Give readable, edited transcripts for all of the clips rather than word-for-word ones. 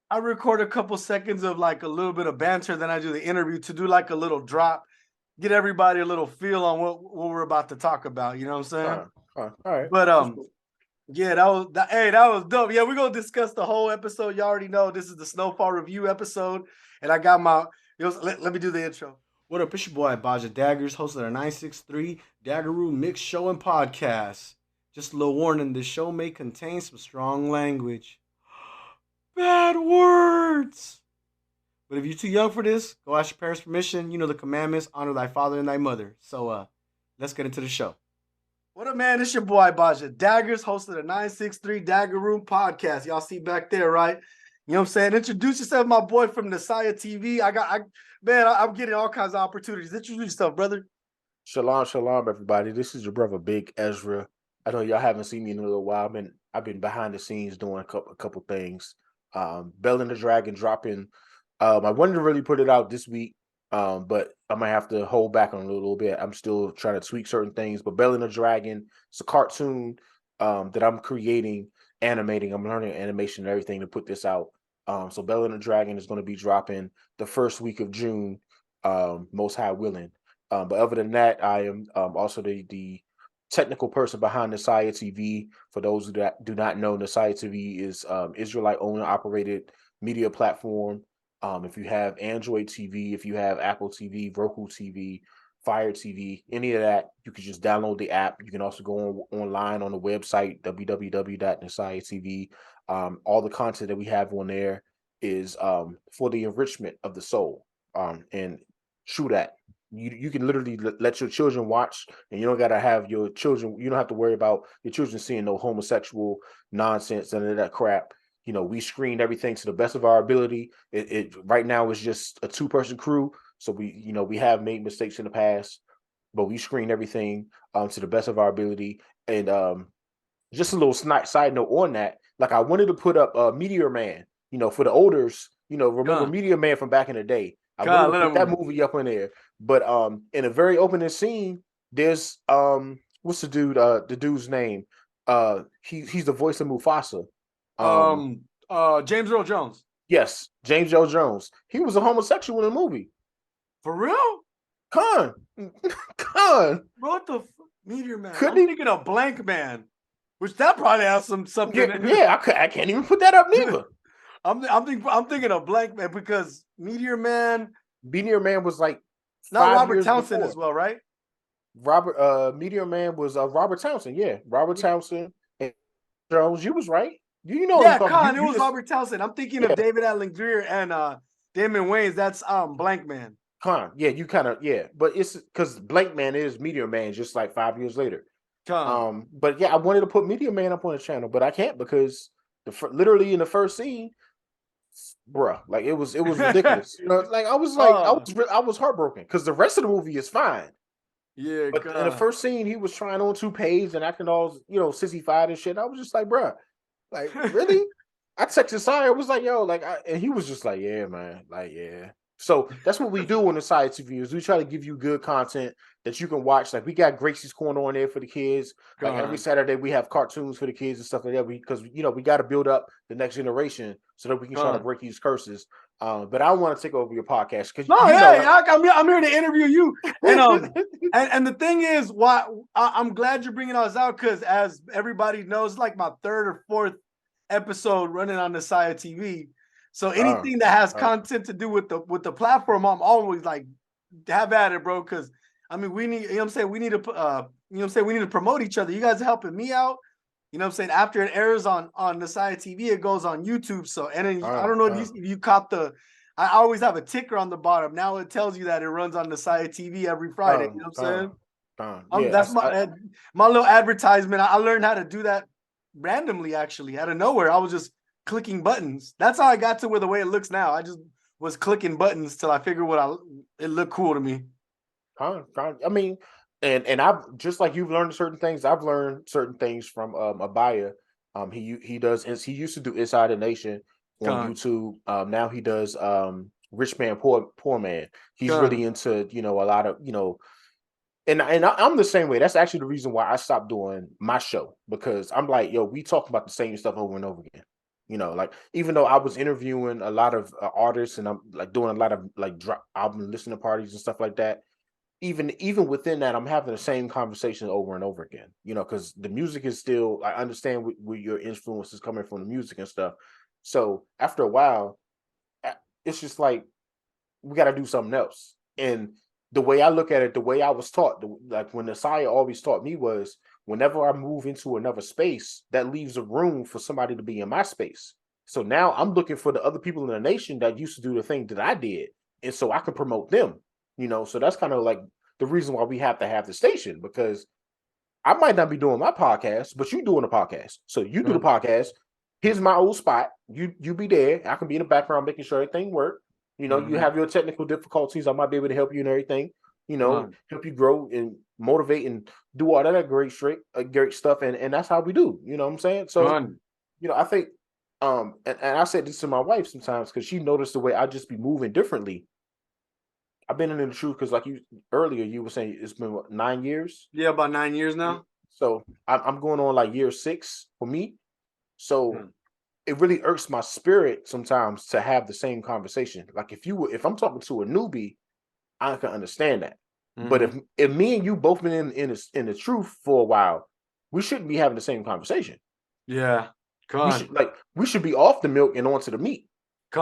I record a couple seconds of like a little bit of banter, then I do the interview to do like a little drop, get everybody a little feel on what we're about to talk about. You know what I'm saying? All right. But That's cool. yeah, that was dope. Yeah, we're gonna discuss the whole episode. You already know this is the Snowfall review episode, and I got let me do the intro. What up? It's your boy Baja Daggers, host of the 963 DagrRoom Mix Show and Podcast. Just a little warning: this show may contain some strong language, bad words. But if you're too young for this, go ask your parents' permission. You know the commandments: honor thy father and thy mother. So, let's get into the show. What up, man? It's your boy Baja Daggers, host of the 963 DagrRoom Podcast. Y'all see back there, right? You know what I'm saying? Introduce yourself, my boy from Nasaya TV. I'm getting all kinds of opportunities. Introduce yourself, brother. Shalom, everybody. This is your brother, Big Ezra. I know y'all haven't seen me in a little while. I've been behind the scenes doing a couple things. Bell and the Dragon dropping. I wanted to really put it out this week, but I might have to hold back on it a little bit. I'm still trying to tweak certain things. But Bell and the Dragon, it's a cartoon that I'm creating, animating. I'm learning animation and everything to put this out. So Bell and the Dragon is going to be dropping the first week of June, most high willing. But other than that, I am also the technical person behind Nasaya TV. For those that do not know, Nasaya TV is Israelite owned and operated media platform. If you have Android TV, if you have Apple TV, Roku TV, Fire TV, any of that, you can just download the app. You can also go online on the website, www.nasaya.tv. All the content that we have on there is for the enrichment of the soul. And true that. You can literally let your children watch, and you don't gotta have your children. You don't have to worry about your children seeing no homosexual nonsense and of that crap. We screen everything to the best of our ability. It right now is just a 2-person crew, so we have made mistakes in the past, but we screen everything to the best of our ability. And just a little side note on that, like I wanted to put up Meteor Man, for the olders, remember Meteor Man from back in the day. I wanted to put that movie up in there, but in a very opening scene, there's what's the dude's name? He's the voice of Mufasa. James Earl Jones. Yes, James Earl Jones. He was a homosexual in the movie. For real? Con. What the Meteor Man? I'm thinking of Blank Man, which that probably has something. Yeah, I can't even put that up neither. I'm thinking of Blank Man because Meteor Man was like not Robert Townsend as well, right? Meteor Man was Robert Townsend. Yeah, Robert Townsend and Jones. You was right. You know, yeah, Con, it was Robert Townsend. I'm thinking of David Allen Greer and Damon Wayans. That's Blank Man. Con, yeah, you kind of but it's because Blank Man is Meteor Man just like 5 years later. But yeah, I wanted to put Meteor Man up on the channel, but I can't because literally in the first scene, bruh, like it was ridiculous. Like I was heartbroken because the rest of the movie is fine. Yeah, but in the first scene, he was trying on toupees and acting all sissy-fied and shit. I was just like, bruh, like really? I texted Sire, was like, yo, like, and he was just like, yeah, man, like, yeah. So that's what we do on the side reviews. We try to give you good content that you can watch. Like we got Gracie's Corner on there for the kids. Like every Saturday we have cartoons for the kids and stuff like that. Because we got to build up the next generation so that we can try to break these curses. But I want to take over your podcast because I'm here to interview you. And and the thing is, why I'm glad you're bringing all this out because as everybody knows, it's like my 3rd or 4th episode running on the Nasaya TV. So anything that has content to do with the platform, I'm always like, have at it, bro. Because I mean, we need, we need to, we need to promote each other. You guys are helping me out. You know what I'm saying? After it airs on Nasaya TV, it goes on YouTube. So, and then I don't know if you caught I always have a ticker on the bottom. Now it tells you that it runs on Nasaya TV every Friday. You know what I'm saying? That's my little advertisement. I learned how to do that randomly, actually, out of nowhere. I was just clicking buttons. That's how I got to the way it looks now. I just was clicking buttons till I figured it looked cool to me. I mean, and I've just like you've learned certain things. I've learned certain things from Abaya. He used to do Inside the Nation on YouTube. Now he does Rich Man Poor Man. He's really into a lot of and I'm the same way. That's actually the reason why I stopped doing my show because I'm like, yo, we talk about the same stuff over and over again. You know, like even though I was interviewing a lot of artists and I'm like doing a lot of like album listening parties and stuff like that, even within that, I'm having the same conversation over and over again. You know, because the music is still. I understand where your influence is coming from the music and stuff. So after a while, it's just like we got to do something else. And the way I look at it, the way I was taught, like when Messiah always taught me was, whenever I move into another space, that leaves a room for somebody to be in my space. So now I'm looking for the other people in the nation that used to do the thing that I did, and so I can promote them. You know, so that's kind of like the reason why we have to have the station, because I might not be doing my podcast, but you doing a podcast. So you do the podcast. Here's my old spot. You be there. I can be in the background making sure everything works. You know, you have your technical difficulties. I might be able to help you and everything. You know, help you grow and motivate and do all that great stuff. And that's how we do. You know what I'm saying? So, you know, I think, and I said this to my wife sometimes because she noticed the way I just be moving differently. I've been in the truth because, like you earlier, you were saying it's been what, 9 years? Yeah, about 9 years now. So I'm going on like year 6 for me. So it really irks my spirit sometimes to have the same conversation. Like if I'm talking to a newbie, I can understand that. But if me and you both been in the truth for a while, we shouldn't be having the same conversation. Yeah, we should be off the milk and onto the meat. You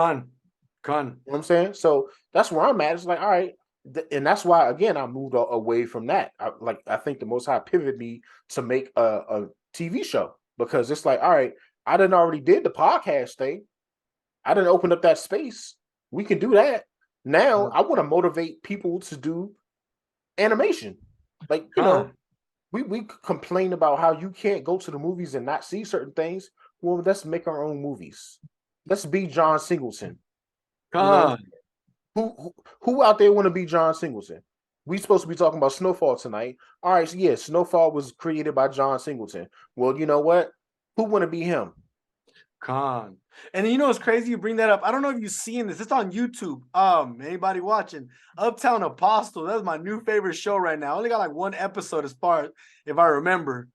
know what I'm saying? So that's where I'm at. It's like, all right. And that's why, again, I moved away from that. I think the Most High pivoted me to make a TV show, because it's like, all right, I done already did the podcast thing. I done opened up that space. We can do that. Now I want to motivate people to do animation. Like, you know, we complain about how you can't go to the movies and not see certain things. Well, let's make our own movies. Let's be John Singleton. You know, who out there want to be John Singleton? We supposed to be talking about Snowfall tonight. All right, so yeah, Snowfall was created by John Singleton. Well, you know what? Who want to be him? And you know what's crazy? You bring that up. I don't know if you've seen this. It's on YouTube. Anybody watching? Uptown Apostle. That's my new favorite show right now. I only got like one episode as far, if I remember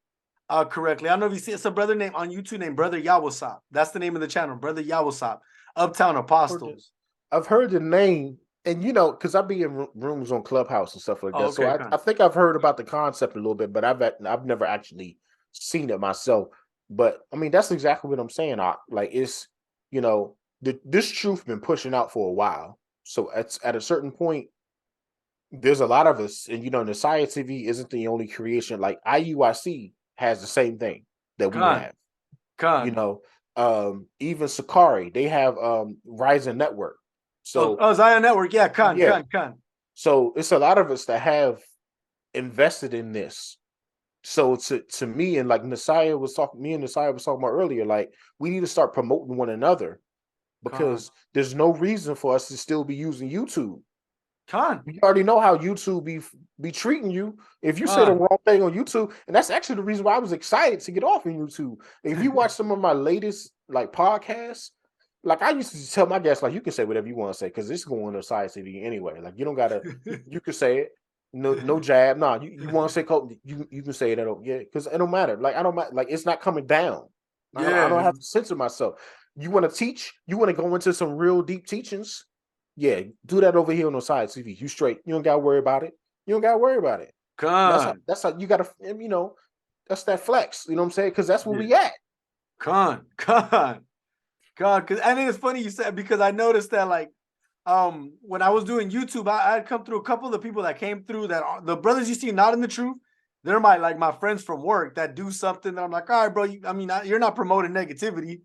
correctly. I don't know if you see. It's a brother named on YouTube named Brother Yawasop. That's the name of the channel, Brother Yawasop. Uptown Apostles. I've heard the name, and you know, because I be in rooms on Clubhouse and stuff like that. So I think I've heard about the concept a little bit, but I've never actually seen it myself. But I mean, that's exactly what I'm saying. Like, it's, you know, this truth been pushing out for a while. So at a certain point, there's a lot of us, and you know, Messiah TV isn't the only creation. Like IUIC has the same thing that we have. You know, even Sakari, they have Ryzen Network. So Zion Network, yeah. So it's a lot of us that have invested in this. So to me, and like Messiah was talking about earlier, like we need to start promoting one another, because there's no reason for us to still be using YouTube. You already know how YouTube be treating you if you say the wrong thing on YouTube, and that's actually the reason why I was excited to get off of YouTube. If you watch some of my latest like podcasts, like I used to tell my guests, like, you can say whatever you want to say because it's going to Side City anyway. Like, you don't gotta, you can say it. No jab. No, you want to say you can say it. Because it don't matter. Like, I don't matter. Like, it's not coming down. I don't have to censor myself. You want to teach? You want to go into some real deep teachings? Yeah, do that over here on the Side TV. You straight. You don't gotta worry about it. That's how you gotta. You know, that's that flex. You know what I'm saying? Because that's where we at. Because I think it's funny you said, because I noticed that, like, when I was doing YouTube, I had come through a couple of the people that came through that are, the brothers you see not in the truth, they're my friends from work that do something that I'm like, all right, bro, you're not promoting negativity.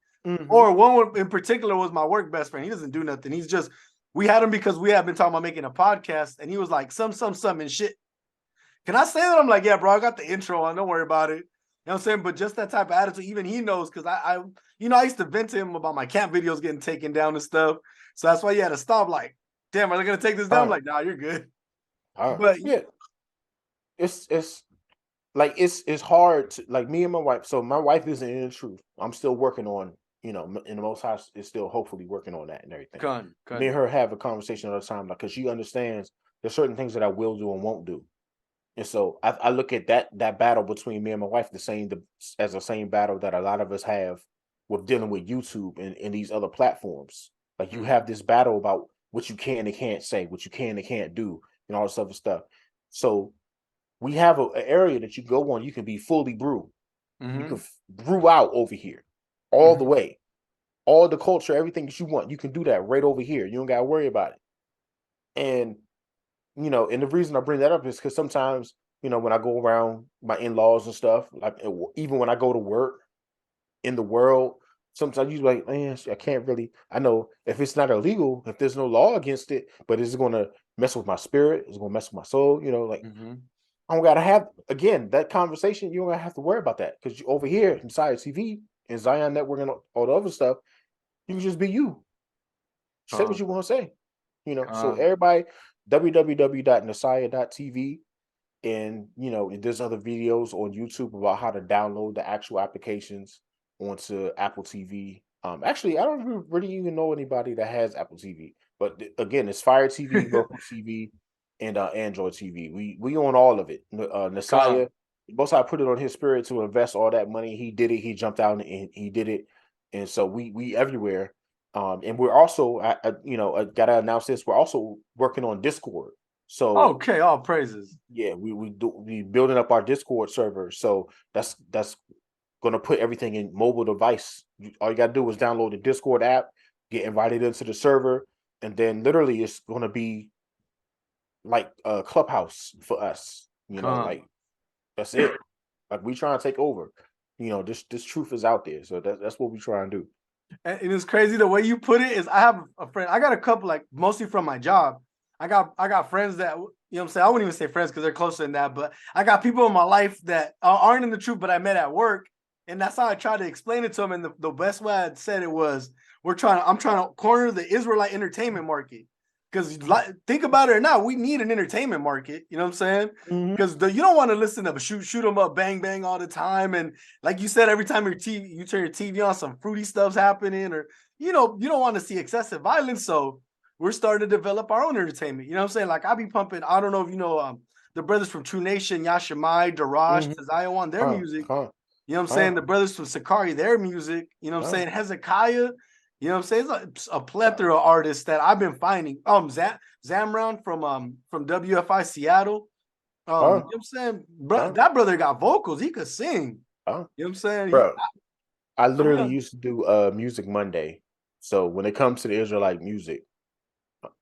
Or one in particular was my work best friend. He doesn't do nothing. He's just, we had him because we have been talking about making a podcast, and he was like, some and shit. Can I say that? I'm like, yeah, bro, I got the intro on. Don't worry about it. You know what I'm saying? But just that type of attitude, even he knows, because I used to vent to him about my camp videos getting taken down and stuff. So that's why he had to stop. Like, damn, are they gonna take this down? I'm like, nah, you're good. But yeah, it's like it's hard to, like, me and my wife. So my wife isn't in the truth. I'm still working on, you know, in the Most High is still hopefully working on that and everything. Me and her have a conversation all the time, like, because she understands there's certain things that I will do and won't do. And so I look at that battle between me and my wife as the same battle that a lot of us have with dealing with YouTube and these other platforms. Like you Mm-hmm. have this battle about what you can and can't say, what you can and can't do, and all this other stuff. So we have an area that you go on. You can be fully brew. You can brew out over here, all the way, all the culture, everything that you want. You can do that right over here. You don't got to worry about it. And and the reason I bring that up is because sometimes when I go around my in-laws and stuff, like even when I go to work in the world, sometimes you like, man, I can't really. I know if it's not illegal, if there's no law against it, but it's going to mess with my spirit. It's going to mess with my soul. Like. I don't gotta have again that conversation. You don't gotta have to worry about that because over here inside TV and Zion Network and all the other stuff, you can just be you. Say what you want to say. So everybody, www.nasaya.tv, and there's other videos on YouTube about how to download the actual applications onto Apple TV. Actually, I don't really even know anybody that has Apple TV, but again, it's Fire TV, Roku TV, and Android TV. We own all of it. Nasaya, Most I put it on his spirit to invest all that money. He did it. He jumped out and he did it, and so we everywhere. And we're also, gotta announce this. We're also working on Discord. So okay, all praises. yeah, we building up our Discord server. So that's gonna put everything in mobile device. All you gotta do is download the Discord app, get invited into the server, and then literally it's gonna be like a clubhouse for us. Like that's it. Like we trying to take over. This truth is out there. So that's what we try and do. And it's crazy the way you put it is I have a friend. I got a couple, like mostly from my job. I got friends that, what I'm saying, I wouldn't even say friends because they're closer than that, but I got people in my life that aren't in the truth, but I met at work. And that's how I tried to explain it to them. And the best way I said it was, I'm trying to corner the Israelite entertainment market. Because think about it or not, we need an entertainment market. You know what I'm saying? Because you don't want to listen to shoot them up, bang, bang all the time. And like you said, every time you turn your TV on, some fruity stuff's happening, or you don't want to see excessive violence. So we're starting to develop our own entertainment. You know what I'm saying? Like I'll be pumping, I don't know if you know the brothers from True Nation, Yashimai, Darash, Zion, their music. You know what I'm saying? The brothers from Sakari, their music. You know what I'm saying? Hezekiah. You know what I'm saying? It's a plethora of artists that I've been finding. Zamran from WFI Seattle. You know what I'm saying? That brother got vocals. He could sing. You know what I'm saying? Bro, I literally used to do Music Monday. So when it comes to the Israelite music,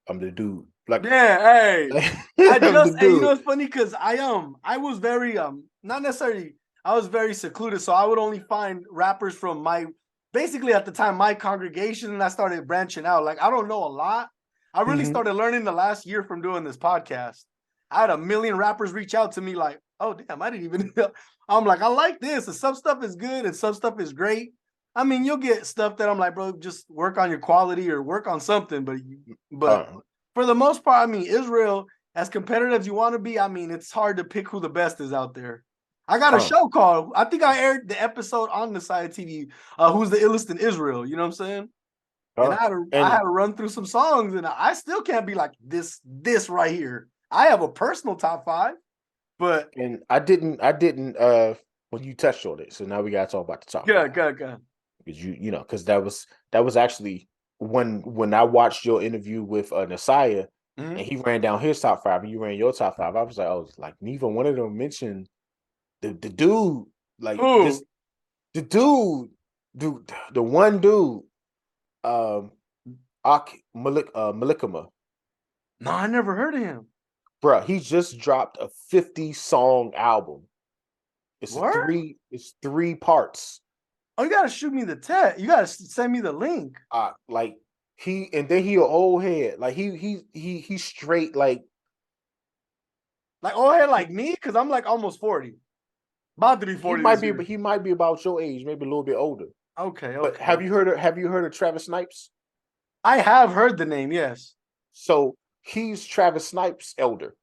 I'm the dude. Like, yeah, hey. You know it's funny because I was very not necessarily, I was very secluded, so I would only find rappers from basically at the time my congregation, and I started branching out. Like I don't know a lot. I really started learning the last year from doing this podcast. I had a million rappers reach out to me like, oh damn, I didn't even know. I'm like, I like this, and some stuff is good and some stuff is great. I mean, you'll get stuff that I'm like, bro, just work on your quality or work on something. But for the most part, I mean, Israel, as competitive as you want to be, I mean, it's hard to pick who the best is out there. I got a show called, I think I aired the episode on the side TV, Who's the Illest in Israel? You know what I'm saying? And I had to run through some songs, and I still can't be like this right here. I have a personal top 5, but I didn't when you touched on it. So now we gotta talk about the top 5. Good. Because because that was actually when I watched your interview with Nasaya, and he ran down his top 5 and you ran your top 5. I was like, neither one of them mentioned the dude, like this, the dude, the one dude, Malikama. No, I never heard of him. Bruh, he just dropped a 50-song album. It's it's 3 parts. Oh, you gotta shoot me the text. You gotta send me the link. Like he an old head. Like he straight like old head like me, because I'm like almost 40. About to be 40. He might be about your age, maybe a little bit older. Okay. But have you heard of Travis Snipes? I have heard the name, yes. So he's Travis Snipes' elder.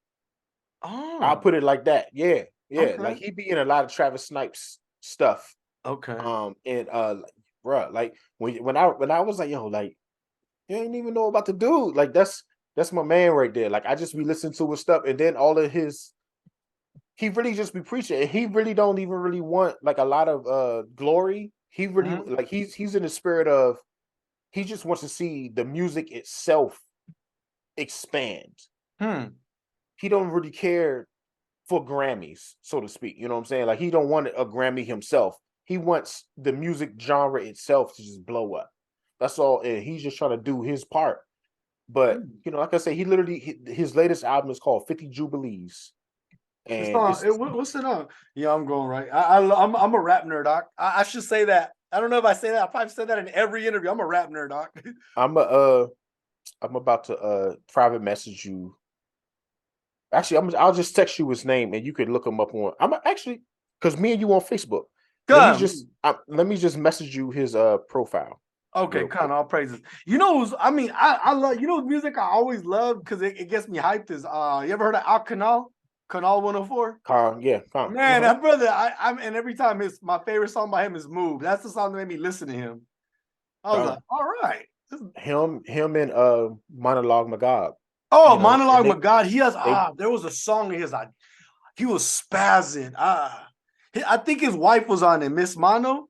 Oh, I'll put it like that. Yeah. Okay. Like he be in a lot of Travis Snipes stuff. Okay. Bruh, like when I was like, yo, like you ain't even know about the dude. Like that's my man right there. Like I just be listening to his stuff, and then all of his, he really just be preaching, and he really don't even really want like a lot of glory. He really like he's in the spirit of he just wants to see the music itself expand. He don't really care for Grammys, so to speak. You know what I'm saying? Like he don't want a Grammy himself. He wants the music genre itself to just blow up. That's all, and he's just trying to do his part. But you know, like I say, he literally his latest album is called 50 Jubilees, It's and not. What's it on? Yeah, I'm going right. I'm a rap nerd, doc. I should say that. I don't know if I say that. I probably said that in every interview. I'm a rap nerd, doc. I'm about to private message you. Actually, I'll just text you his name, and you can look him up on. I'm actually because me and you on Facebook. Let me just message you his profile. Okay, kind of all praises. You know, I love music I always love because it gets me hyped. Is you ever heard of Al Canal? Canal 104? Yeah. Man, that brother, and every time my favorite song by him is Move. That's the song that made me listen to him. I was like, all right. Him and Monologue Magog. Oh, Monologue Magog. He has there was a song he was spazzing. I think his wife was on it, Miss Mono.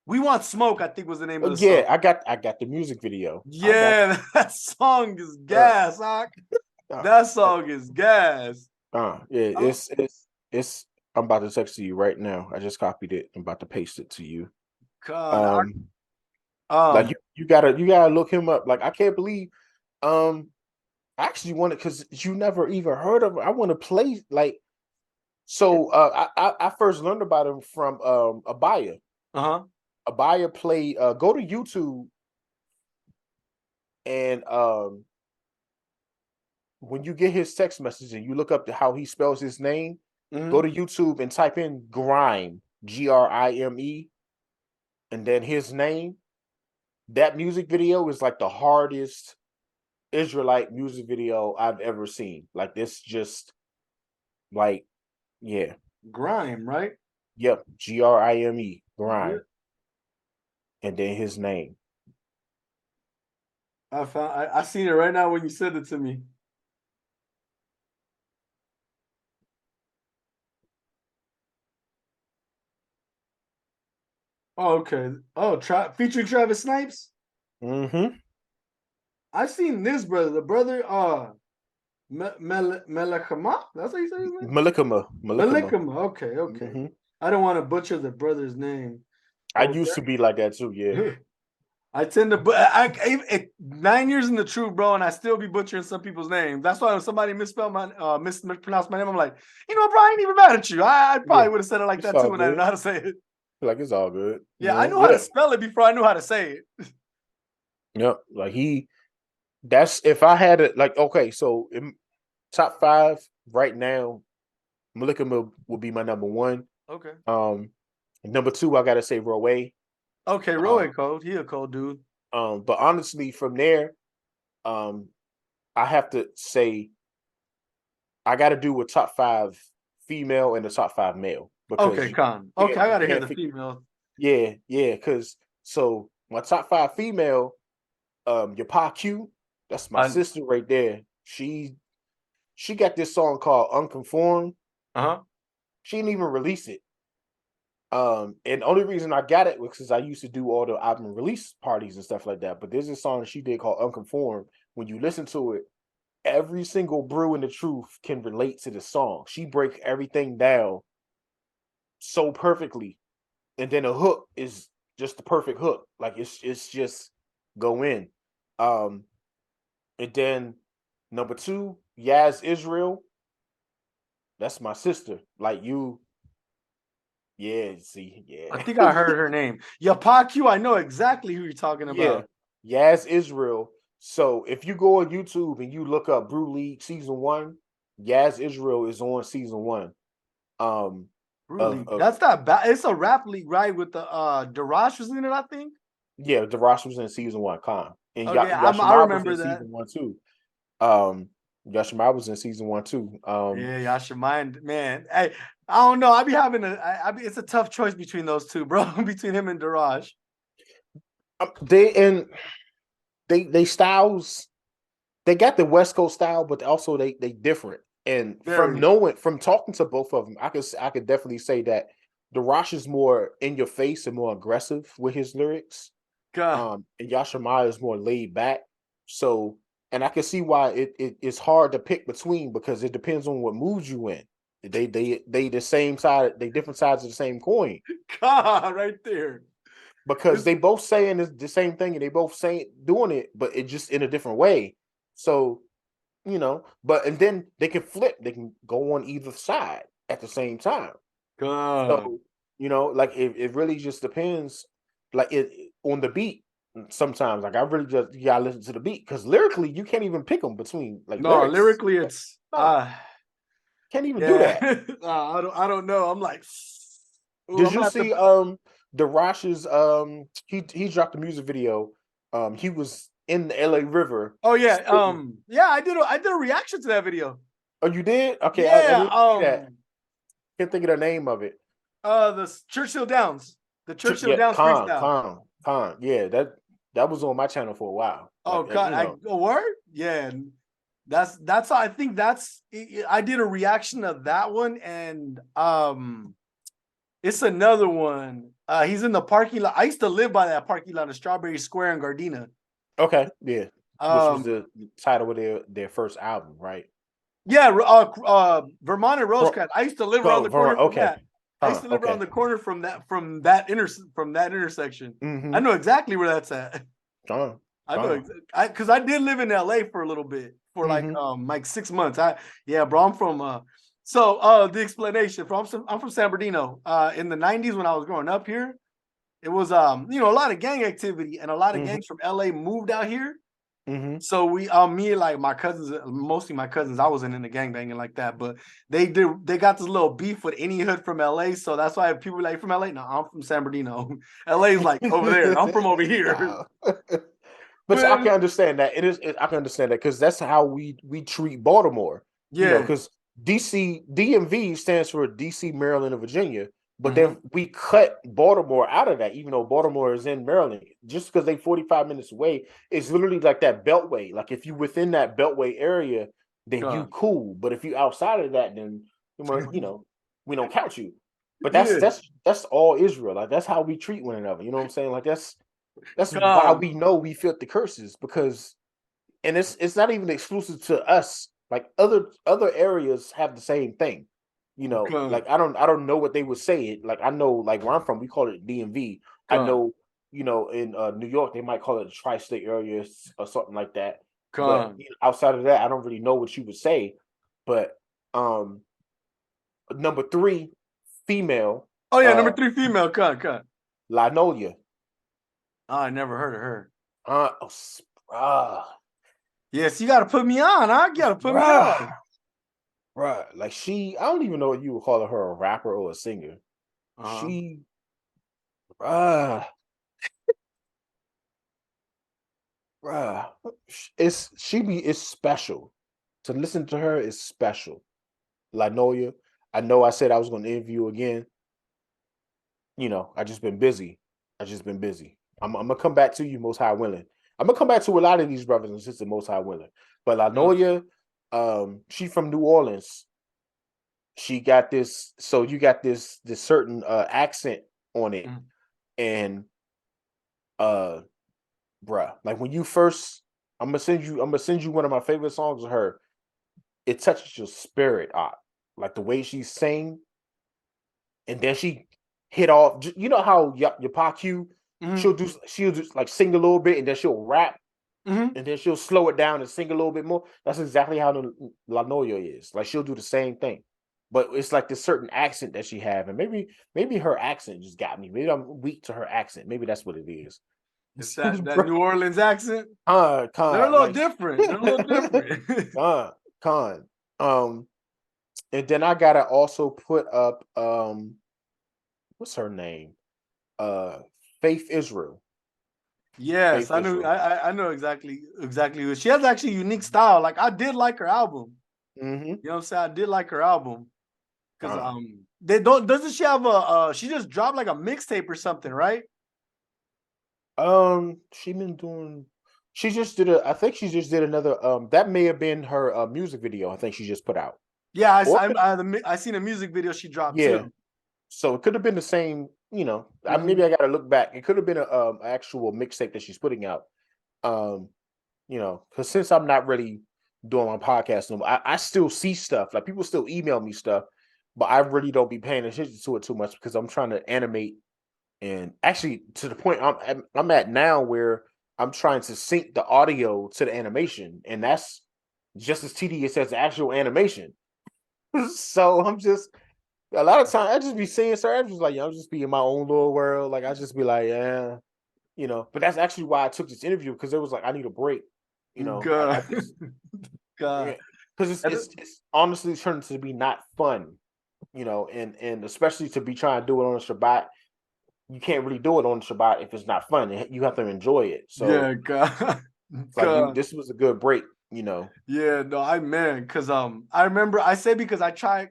We Want Smoke, I think was the name of the song. Yeah, I got the music video. Yeah, that song is gas, that song is gas. It's I'm about to text to you right now. I just copied it. I'm about to paste it to you. Like you gotta look him up. Like I can't believe I actually want it because you never even heard of him. I want to play like so I first learned about him from Abaya. Abaya played go to YouTube and when you get his text message and you look up how he spells his name, go to YouTube and type in Grime, Grime, and then his name. That music video is like the hardest Israelite music video I've ever seen. Like this just like, yeah. Grime, right? Yep. Grime, Grime. And then his name. I seen it right now when you said it to me. Oh, okay. Oh, featuring Travis Snipes? I've seen this brother. The brother, Melekama? That's how you say his name? Melikama. Okay. I don't want to butcher the brother's name. I used to be like that too, yeah. I tend to 9 years in the truth, bro, and I still be butchering some people's names. That's why when somebody mispronounced my name, I'm like, you know, bro, I ain't even mad at you. I probably would have said it like that too when I didn't know how to say it. Like it's all good. Yeah, I know how to spell it before I knew how to say it. Yep, like that's if I had it. Like okay, so in top 5 right now, Malikama will be my number 1. Okay. Number 2, I gotta say Roe. Okay, Roe cold. He a cold dude. But honestly, from there, I have to say I got to do a top 5 female and a top 5 male. Okay, I gotta hear the female. Yeah, because so my top 5 female, your Pa Q, that's my sister right there. She got this song called Unconformed. She didn't even release it. And the only reason I got it was because I used to do all the album release parties and stuff like that. But there's a song that she did called Unconformed. When you listen to it, every single brew in the truth can relate to the song. She breaks everything down so perfectly. And then a hook is just the perfect hook. Like it's just go in. And then number 2, Yaz Israel. That's my sister. Like you. Yeah, see, yeah. I think I heard her name. Yapaku, I know exactly who you're talking about. Yeah, Yaz Israel. So if you go on YouTube and you look up Brew League season 1, Yaz Israel is on season 1. That's not bad. It's a rap league, right? With the Darash was in it, I think. Yeah, Darash was in season 1, And I remember that. Season 1 too. Yashima was in season 1 too. Yeah, Yashima, man. Hey, I don't know. I be having it's a tough choice between those two, bro. Between him and Darash. They styles, they got the West Coast style, but also they different. And from talking to both of them, I could definitely say that Darash is more in your face and more aggressive with his lyrics. God, And Yashimaya is more laid back. So, and I can see why it's hard to pick between because it depends on what mood you in. They the same side, they different sides of the same coin. God, right there. Because It's, they both saying the same thing and they both saying doing it, but it just in a different way. So, but and then they can flip, they can go on either side at the same time. God. So, like it really just depends, like it on the beat. Sometimes, like I really just you gotta listen to the beat because lyrically you can't even pick them between like No, lyrics. lyrically, it's No, can't even do yeah. that. I don't know. I'm like, ooh, Did I'm you gonna have to. see the Rosh's he dropped a music video. He was in the LA River. Oh yeah, Spitting. yeah. I did a reaction to that video. Oh, you did? Okay, I Yeah, didn't see that. Can't think of the name of it. the Churchill Downs, the Churchill Yeah, Downs freestyle. Con. Yeah, that was on my channel for a while. Oh God, a word? Yeah, that's how I think I did a reaction of that one, and it's another one. He's in the parking lot. I used to live by that parking lot of Strawberry Square in Gardena. Okay, yeah. Which was Um, the title of their first album, right? yeah, Vermont and Bro, Rosecrans. I used to live around the corner from okay. that. I used to live around Okay. the corner from that intersection. I Mm-hmm. know exactly where that's at. Con. I know, Con. because I did live in LA for a little bit, for Mm-hmm. like 6 months. Yeah, bro, I'm from the explanation I'm from San Bernardino. In the 90s when I was growing up here, it was a lot of gang activity, and a lot of Mm-hmm. gangs from LA moved out here. Mm-hmm. So me and like my cousins, mostly my cousins, I wasn't into gang banging like that, but they got this little beef with any hood from LA. So that's why people are like, from LA. No, I'm from San Bernardino. LA's like over there, and I'm from over here. Nah. But I But can understand that. I can understand that because that's how we treat Baltimore. yeah. Because DMV stands for DC, Maryland, and Virginia. But Mm-hmm. then we cut Baltimore out of that, even though Baltimore is in Maryland. Just because they 45 minutes away, it's literally like that beltway. Like if you within that beltway area, then you cool. But if you outside of that, then we don't count you. But Yeah. that's all Israel. Like that's how we treat one another. You know what I'm saying? Like that's why God. we know we felt the curses because, and it's not even exclusive to us. Like other areas have the same thing. God. Like I don't know what they would say it. Like I know like where I'm from, we call it DMV. I God. know in New York they might call it the tri-state area or something like that. But God. outside of that, I don't really know what you would say. But um, number 3, female, Oh yeah, number 3 female. God. Linolia. Oh, I never heard of her. Uh, oh, uh, Yes, you got to put me on. Huh? You got to put me bruh. on. Right, like I don't even know if you would call her a rapper or a singer. Uh-huh. She, uh, bruh, it's special. To listen to her is special. Lanoya, I know I said I was going to interview again. I just been busy. I'm gonna come back to you, most high willing. I'm gonna come back to a lot of these brothers and sisters, most high willing. But Yeah. Lanoya, she from New Orleans. She got this, so you got this certain accent on it, Mm. and uh bruh, like when you first, I'm gonna send you one of my favorite songs of her. It touches your spirit out, like the way she sing, and then she hit off. You know how your PQ, Mm-hmm. she'll just like sing a little bit and then she'll rap Mm-hmm. and then she'll slow it down and sing a little bit more. That's exactly how the La Noya is. Like she'll do the same thing, but it's like this certain accent that she have, and maybe her accent just got me. Maybe I'm weak to her accent. Maybe that's what it is. It's that New Orleans accent. They're a Con, little like different. They're a little different. con. And then I gotta also put up what's her name? Uh, Faith Israel. Yes, Faith I knew. Israel. I know exactly. She has actually a unique style. Like I did like her album. Mm-hmm. You know what I'm saying? I did like her album because Uh, they don't. Doesn't she have a? She just dropped like a mixtape or something, right? she been doing. She just did a. I think she just did another. That may have been her music video. I think she just put out. Yeah, Or I seen a music video she dropped yeah. too. So it could have been the same, maybe Mhm. I gotta look back. It could have been a actual mixtape that she's putting out. Um, because since I'm not really doing my podcast no more, I still see stuff. Like people still email me stuff, but I really don't be paying attention to it too much because I'm trying to animate. And actually, to the point I'm at now, where I'm trying to sync the audio to the animation, and that's just as tedious as the actual animation. So I'm just a lot of time I just be seeing stuff. I'm just like, I'm just be in my own little world. Like I just be like, yeah, But that's actually why I took this interview, because it was like I need a break. I God, just God. because it's, And it's it's honestly turning to be not fun. And especially to be trying to do it on a Shabbat, you can't really do it on Shabbat if it's not fun. You have to enjoy it. So yeah, God, it's like God. this was a good break. Yeah, no, cause I remember I say because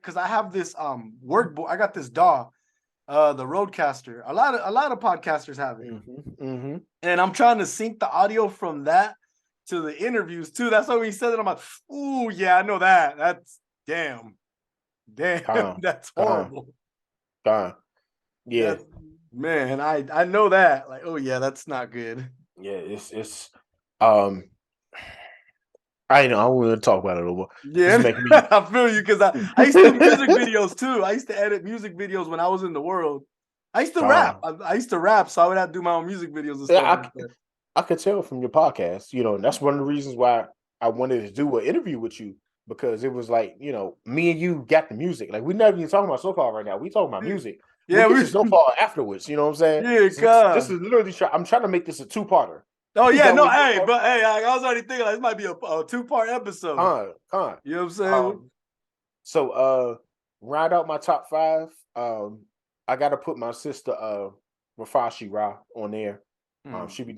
cause I have this workbook. I got this DAW, the Roadcaster. A lot of podcasters have it. Mm-hmm. And I'm trying to sync the audio from that to the interviews too. That's why when he said it, I'm like, ooh, yeah, I know that. That's damn, Con, that's con, horrible. con. Yeah, That's man, I know that. Like, oh yeah, that's not good. yeah. It's um. I know. I want to talk about it a little more. This Yeah, make me. I feel you because I used to do music videos too. I used to edit music videos when I was in the world. I used to rap. Con. I used to rap, so I would have to do my own music videos and stuff Yeah, like that. I could tell from your podcast, and that's one of the reasons why I wanted to do an interview with you, because it was like, me and you got the music. Like we're not even talking about so-called right now. We talking about music. We'll Yeah, get we to so-called afterwards. You know what I'm saying? yeah, So this God. is literally I'm trying to make this a two-parter. Oh yeah, That no, way, hey, but hey, I was already thinking like, this might be a two-part episode. con. You know what I'm saying? Um, so round out my top five. I gotta put my sister Rafashi Ra on there. Hmm. She be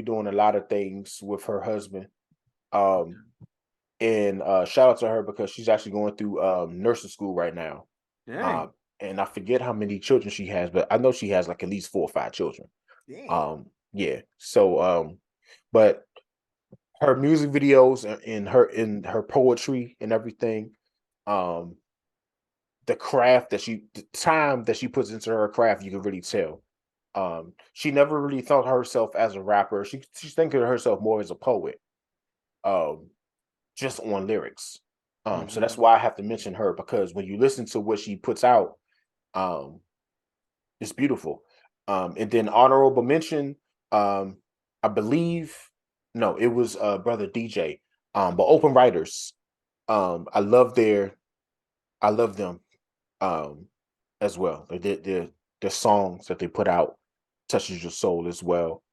doing a lot of things with her husband. Um, and shout out to her because she's actually going through nursing school right now. Dang, And I forget how many children she has, but I know she has like at least 4 or 5 children. dang. Yeah. So but her music videos and her poetry and everything, um, the time that she puts into her craft, you can really tell. She never really thought herself as a rapper. She's thinking of herself more as a poet. Um, just on lyrics. So that's Hmm. why I have to mention her, because when you listen to what she puts out, um, it's beautiful. And then honorable mention, um, I believe, no, it was brother DJ. But Open Writers, I love them as well. Their songs that they put out touches your soul as well.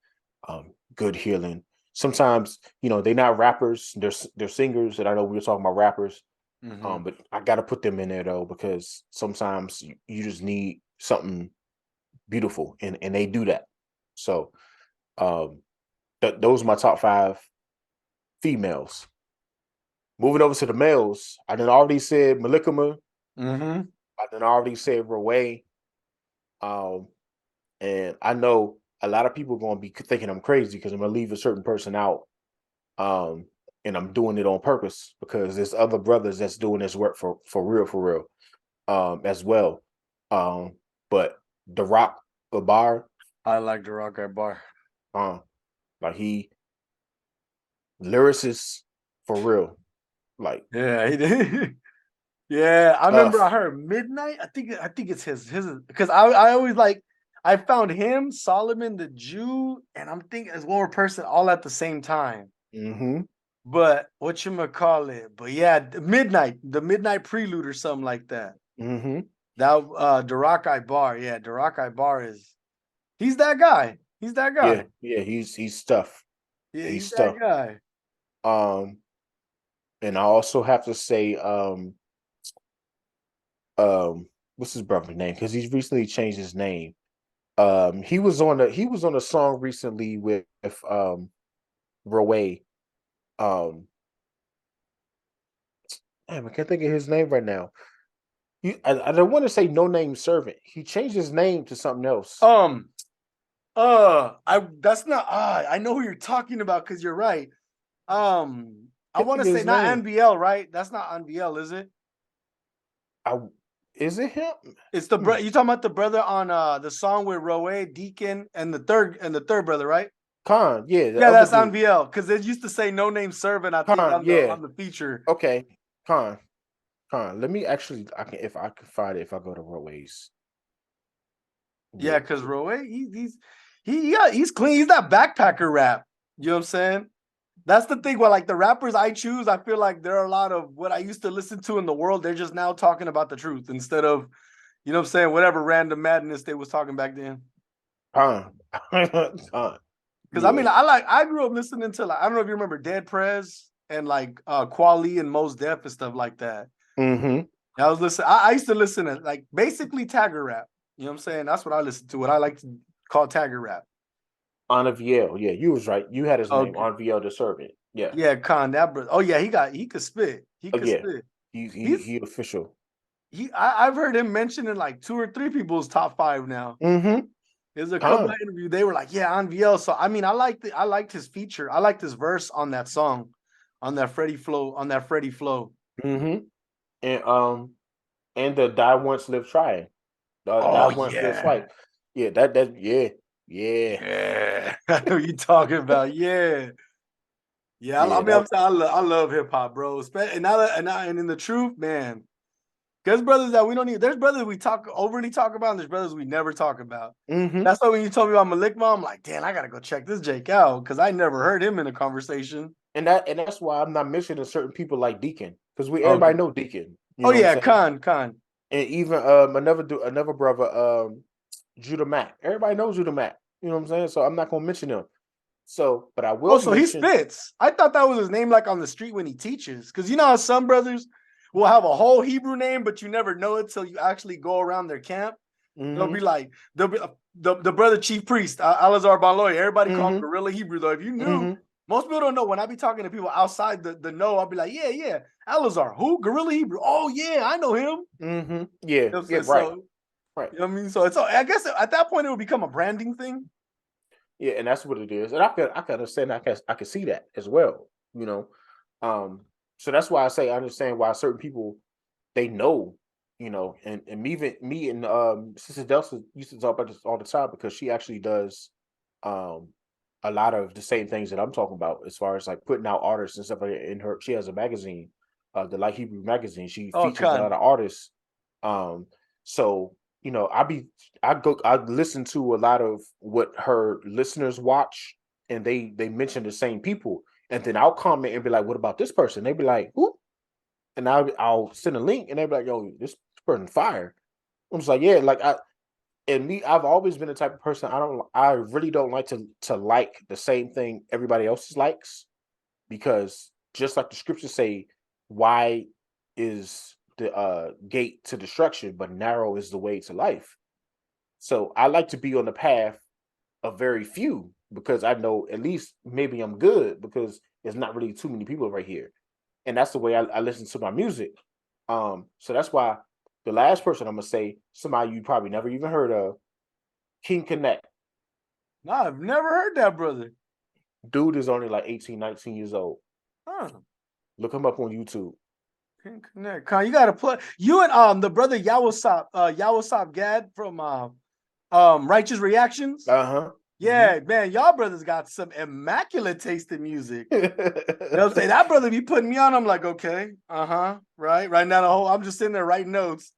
Good healing. Sometimes they're not rappers; they're singers. And I know we were talking about rappers, Hmm. but I got to put them in there though, because sometimes you just need something beautiful, and they do that. So um, those are my top five females. Moving over to the males, I done already said Malikama. Hmm. I done already said Raway. Um, and I know a lot of people are going to be thinking I'm crazy because I'm going to leave a certain person out. Um, and I'm doing it on purpose because there's other brothers that's doing this work for real, as well. But the Rock Bar, I like the rock at bar. uh, like he lyricist for real, like Yeah, he did. Yeah, I remember I tough. heard Midnight. I think it's his because I always like I found him, Solomon the Jew, and I'm thinking as one more person all at the same time. Mm-hmm. But what you call it? But yeah, the Midnight Prelude or something like that. Mm-hmm. That Darakai Bar, yeah, Darakai Bar is he's that guy. He's that Yeah, guy. yeah, he's tough. Yeah, He's he's that tough. guy. Um, and I also have to say, um, what's his brother's name? Because he's recently changed his name. He was on a song recently with Roe. Um, damn, I can't think of his name right now. I don't want to say No Name Servant. He changed his name to something else. Um, I that's not I know who you're talking about because you're right. I Can't want think to of say his not name. NBL, right? That's not NBL, is it? I Is it him? It's the brother. You talking about the brother on the song with Roe, Deacon, and the third brother, right? Khan, yeah, the Yeah, other that's dude. NVL because they used to say No Name Servant. I think Khan, yeah. on the feature. Okay, Khan. Let me actually, if I can find it, if I go to Roadways. Yeah, Yeah. because Roe, he's clean. He's that backpacker rap. You know what I'm saying? That's the thing. Well, like the rappers I choose, I feel like there are a lot of what I used to listen to in the world. They're just now talking about the truth instead of, you know what I'm saying, whatever random madness they was talking back then. Khan. Because I Yeah. mean, I grew up listening to like I don't know if you remember Dead Prez and like Quali and Mos Def and stuff like that. Mm-hmm. I was listening. I used to listen to like basically Tagger rap. You know what I'm saying? That's what I listen to. What I like to call Tagger rap. On VL. Yeah, you was right. You had his name Okay. on VL the Servant. Yeah. Yeah, Khan, that brother. Oh yeah, he could spit. He Oh could yeah. spit. He official. I've heard him mentioning like 2 or 3 people's top 5 now. Mm-hmm. There's a couple Khan. of interviews. They were like, yeah, on VL. So I mean, I liked his feature. I liked his verse on that song, on that Freddie flow. Mm-hmm. And the Die Once Live Trying. Die Oh Once Live yeah. Swipe. Yeah, that yeah. Yeah. I know you talking about. Yeah. Yeah. I Yeah, mean, that I love hip hop, bro. And in the truth, man. There's brothers that we don't need. There's brothers we overly talk about, and there's brothers we never talk about. mm-hmm. That's why when you told me about Malik Ma, I'm like, damn, I gotta go check this Jake out because I never heard him in a conversation. And that's why I'm not mentioning certain people like Deacon. Because Okay. everybody know Deacon. You Oh know what I'm yeah, saying? Khan. And even another brother, Judah Mack. Everybody knows Judah Mack. You know what I'm saying? So I'm not gonna mention him. So, but I Oh, will so he mention. spits. I thought that was his name, like on the street when he teaches. Because you know how some brothers will have a whole Hebrew name, but you never know it till you actually go around their camp. They'll Mm-hmm. be like, the brother chief priest, Alazar Baloy. Everybody call him Mm-hmm. Gorilla Hebrew, though. If you knew, Mm-hmm. most people don't know. When I be talking to people outside the know, I'll be like, yeah. Alazar, who? Gorilla Hebrew. Oh, yeah, I know him. Mm-hmm. Yeah. You know Yeah. Right. so, Right. you know what I mean? So I guess at that point it would become a branding thing. Yeah, and that's what it is. And I can understand. I can see that as well. You know, so that's why I say I understand why certain people they know. You know, and even me and Sister Delta used to talk about this all the time because she actually does um a lot of the same things that I'm talking about as far as like putting out artists and stuff like that. In her, she has a magazine, the Like Hebrew magazine. She Oh, features a lot Khan. of artists. Um, so you know, I listen to a lot of what her listeners watch, and they mention the same people, and then I'll comment and be like, "What about this person?" They be like, "Who?" And I'll send a link, and they be like, "Yo, this person fire." I'm just like, "Yeah," like I've always been the type of person I really don't like to like the same thing everybody else likes, because just like the scriptures say, why is the gate to destruction, but narrow is the way to life. So I like to be on the path of very few because I know at least maybe I'm good because there's not really too many people right here. And that's the way I listen to my music. So that's why the last person I'm gonna say, somebody you probably never even heard of, King Connect. No, I've never heard that, brother. Dude is only like 18, 19 years old. Huh. Look him up on YouTube. Can connect. Con, you gotta play you and the brother Yawasop Gad from Righteous Reactions. Uh-huh. Hmm. Yeah, man, y'all brothers got some immaculate taste in music. You know what I'm saying? That brother be putting me on. I'm like, okay, right now the whole I'm just sitting there writing notes.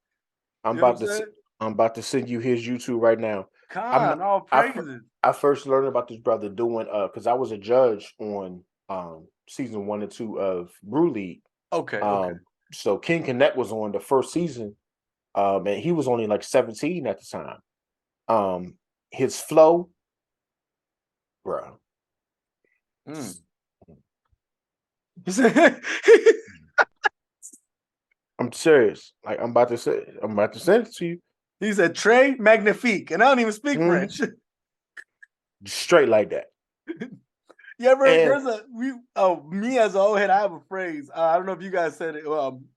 I'm You know what I'm about to saying? I'm about to send you his YouTube right now. I'm not, Con, all I fir- praises. I first learned about this brother doing because I was a judge on season 1 and 2 of Brew League. Okay. Um so King Connect was on the first season, and he was only like 17 at the time. His flow, bro. Mm. I'm serious. Like I'm about to send it to you. He said Trey Magnifique, and I don't even speak Mhm. French. Straight like that. You ever And there's a we me as an old head, I have a phrase. I don't know if you guys said it.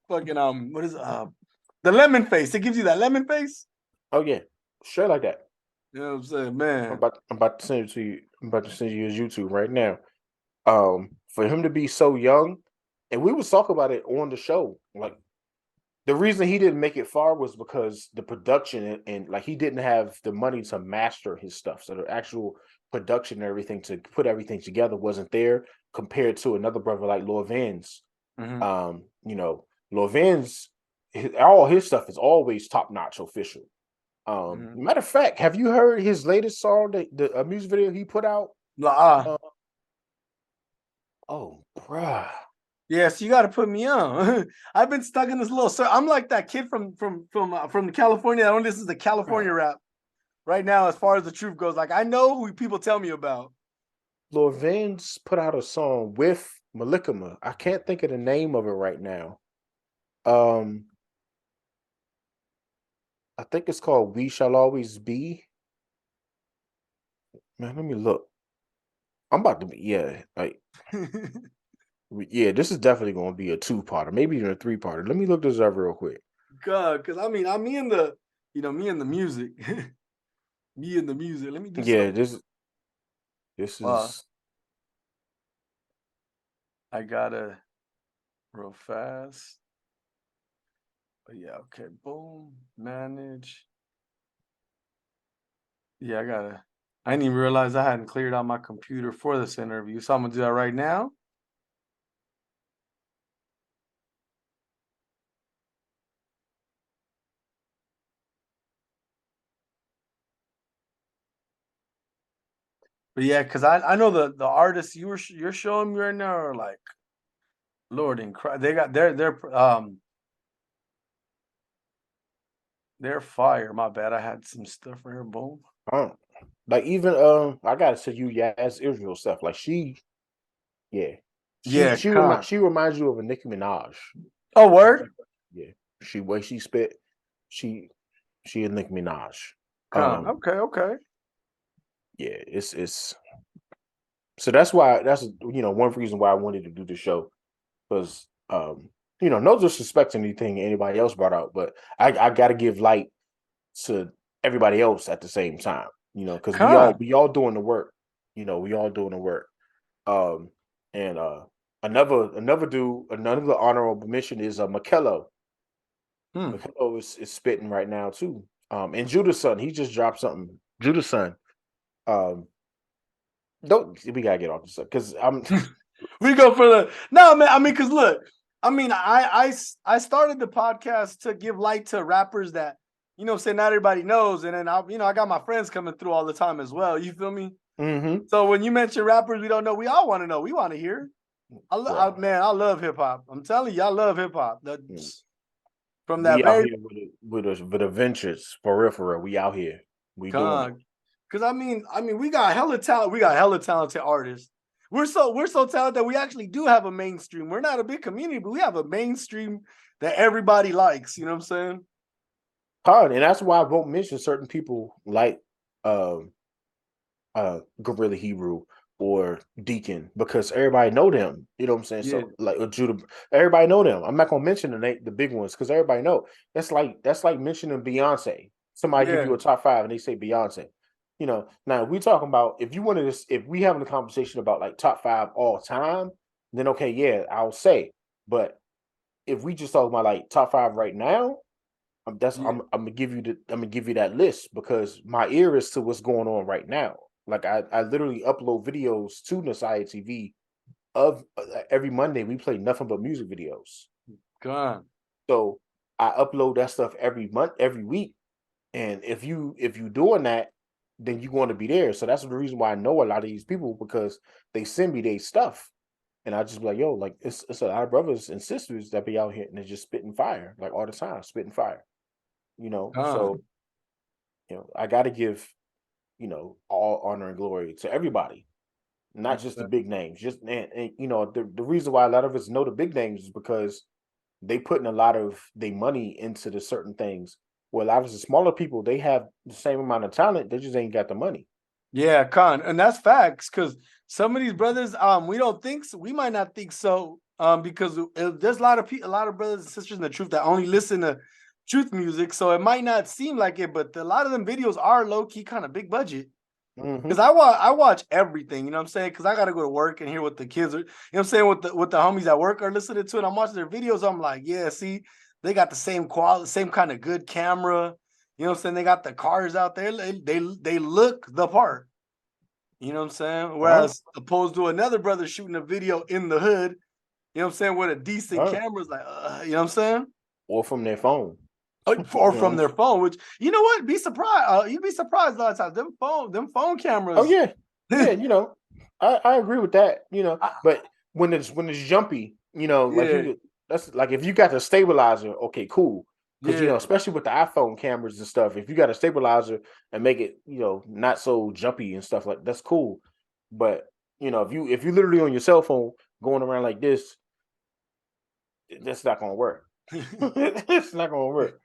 Fucking what is the lemon face? It gives you that lemon face. oh yeah, straight like that. You know what I'm saying, man. I'm about to send it to you. I'm about to send you his YouTube right now. For him to be so young, and we was talk about it on the show. Like The reason he didn't make it far was because the production and like he didn't have the money to master his stuff. So the actual production and everything to put everything together wasn't there compared to another brother like Lil Vans. Mm-hmm. Lil Vans, all his stuff is always top notch official. Mm-hmm. Matter of fact, have you heard his latest song, the music video he put out? Oh, bruh. Yeah, so you got to put me on. I've been stuck in this little. I'm like that kid from California. I don't listen to California rap right now. As far as the truth goes, like I know who people tell me about. Lil Vans put out a song with Malikama. I can't think of the name of it right now. I think it's called "We Shall Always Be." Man, let me look. I'm about to be yeah. This is definitely going to be a 2-parter, maybe even a 3-parter. Let me look this up real quick. God, because I mean, I'm me and the, me and the music, me and the music. Let me do Yeah, something. this is. I gotta real fast. But yeah, okay. Boom, manage. Yeah, I didn't even realize I hadn't cleared out my computer for this interview, so I'm gonna do that right now. But yeah, because I know the artists you're showing me right now are like, Lord in Christ, they got they're fire. My bad, I had some stuff right here. Boom. Like even I gotta say you as Israel stuff. Like yeah. Yeah, She reminds you of a Nicki Minaj. oh, word. Yeah. Way she spit, she a Nicki Minaj. Okay. Yeah, it's so that's one reason why I wanted to do the show. Because no disrespect to anything anybody else brought out, but I gotta give light to everybody else at the same time, because we all doing the work. We all doing the work. And another honorable mention is Makello. Makello is spitting right now too. And Judah's son, he just dropped something. Judah's son. Don't we gotta get off this stuff because I'm we go for the no man. I mean, because look, I mean, I started the podcast to give light to rappers that say not everybody knows, and then I got my friends coming through all the time as well. You feel me? Mm-hmm. So when you mention rappers we don't know, we all want to know. We want to hear. I love hip hop. I'm telling you, I love hip hop. From that We out very here with adventures for real. We out here. We doing it. Because I mean, we got hella talent. We got hella talented artists. We're so talented that we actually do have a mainstream. We're not a big community, but we have a mainstream that everybody likes. You know what I'm saying? And that's why I won't mention certain people like Gorilla Hebrew or Deacon because everybody know them. You know what I'm saying? Yeah. So like Judah, everybody know them. I'm not gonna mention the big ones because everybody know. That's like mentioning Beyonce. Somebody give you a top 5 and they say Beyonce. Now we talking about if we having a conversation about like top 5 all time, then okay, yeah, I'll say. But if we just talking about like top 5 right now, I'm gonna give you that list because my ear is to what's going on right now. Like I literally upload videos to Nasai TV of every Monday. We play nothing but music videos. God. So I upload that stuff every month, every week. And if you doing that, then you're going to be there. So that's the reason why I know a lot of these people because they send me their stuff. And I just be like, yo, like it's a lot of brothers and sisters that be out here and they're just spitting fire, like all the time, spitting fire. So I gotta give, all honor and glory to everybody, not just the big names. Just and the reason why a lot of us know the big names is because they putting a lot of their money into the certain things. Well, a lot of the smaller people, they have the same amount of talent, they just ain't got the money. Yeah, and that's facts. Because some of these brothers, we don't think so. We might not think so, because there's a lot of brothers and sisters in the truth that only listen to truth music. So it might not seem like it, but a lot of them videos are low key kind of big budget. Because I watch everything, you know what I'm saying? Because I got to go to work and hear what the kids are, you know what I'm saying, what the homies at work are listening to, and I'm watching their videos. I'm like, yeah, see, They got the same quality, same kind of good camera. You know what I'm saying? They got the cars out there. They look the part. You know what I'm saying? Whereas opposed to another brother shooting a video in the hood, you know what I'm saying, with a decent camera, is like, you know what I'm saying? Or from their phone. Or from their phone, which, you know what? Be surprised. You'd be surprised a lot of times. Them phone cameras. Oh yeah, yeah. You know, I agree with that. You know, but when it's jumpy, you know, like that's like if you got the stabilizer, okay, cool. Because you know, especially with the iPhone cameras and stuff, if you got a stabilizer and make it, you know, not so jumpy and stuff like that's cool. But you know, if you literally on your cell phone going around like this, that's not gonna work. It's not gonna work.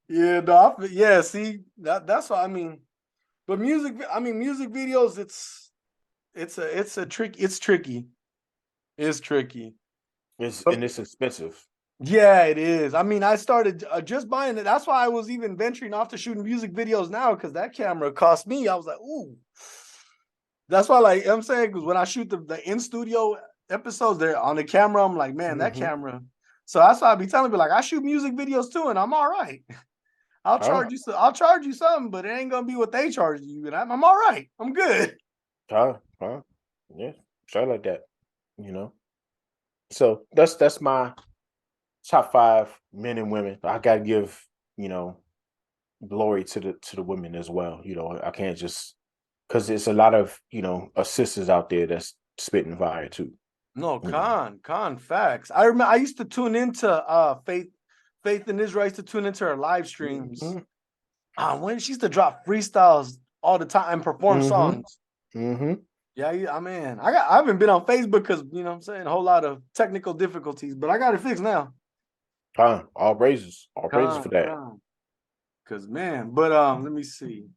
Yeah, no, yeah. See, that's what I mean. But music videos. It's tricky. It's tricky. It's expensive. Yeah, it is. I mean, I started just buying it. That's why I was even venturing off to shooting music videos now, because that camera cost me. I was like, ooh. That's why, like, I'm saying, because when I shoot the in studio episodes, they're on the camera. I'm like, man, that camera. So that's why I be telling people, like, I shoot music videos too, and I'm all right. I'll charge you something, but it ain't gonna be what they charge you, and I'm all right. I'm good. Yeah, try like that. You know. So that's my top 5 men and women. I gotta give, you know, glory to the women as well. You know, I can't just because there's a lot of, you know, sisters out there that's spitting fire too. No, con facts. I remember I used to tune into Faith in Israel. I used to tune into her live streams. When she used to drop freestyles all the time and perform songs. Yeah, I mean, I haven't been on Facebook because, you know what I'm saying, a whole lot of technical difficulties, but I got it fixed now. All praises for that. Cause man, but let me see.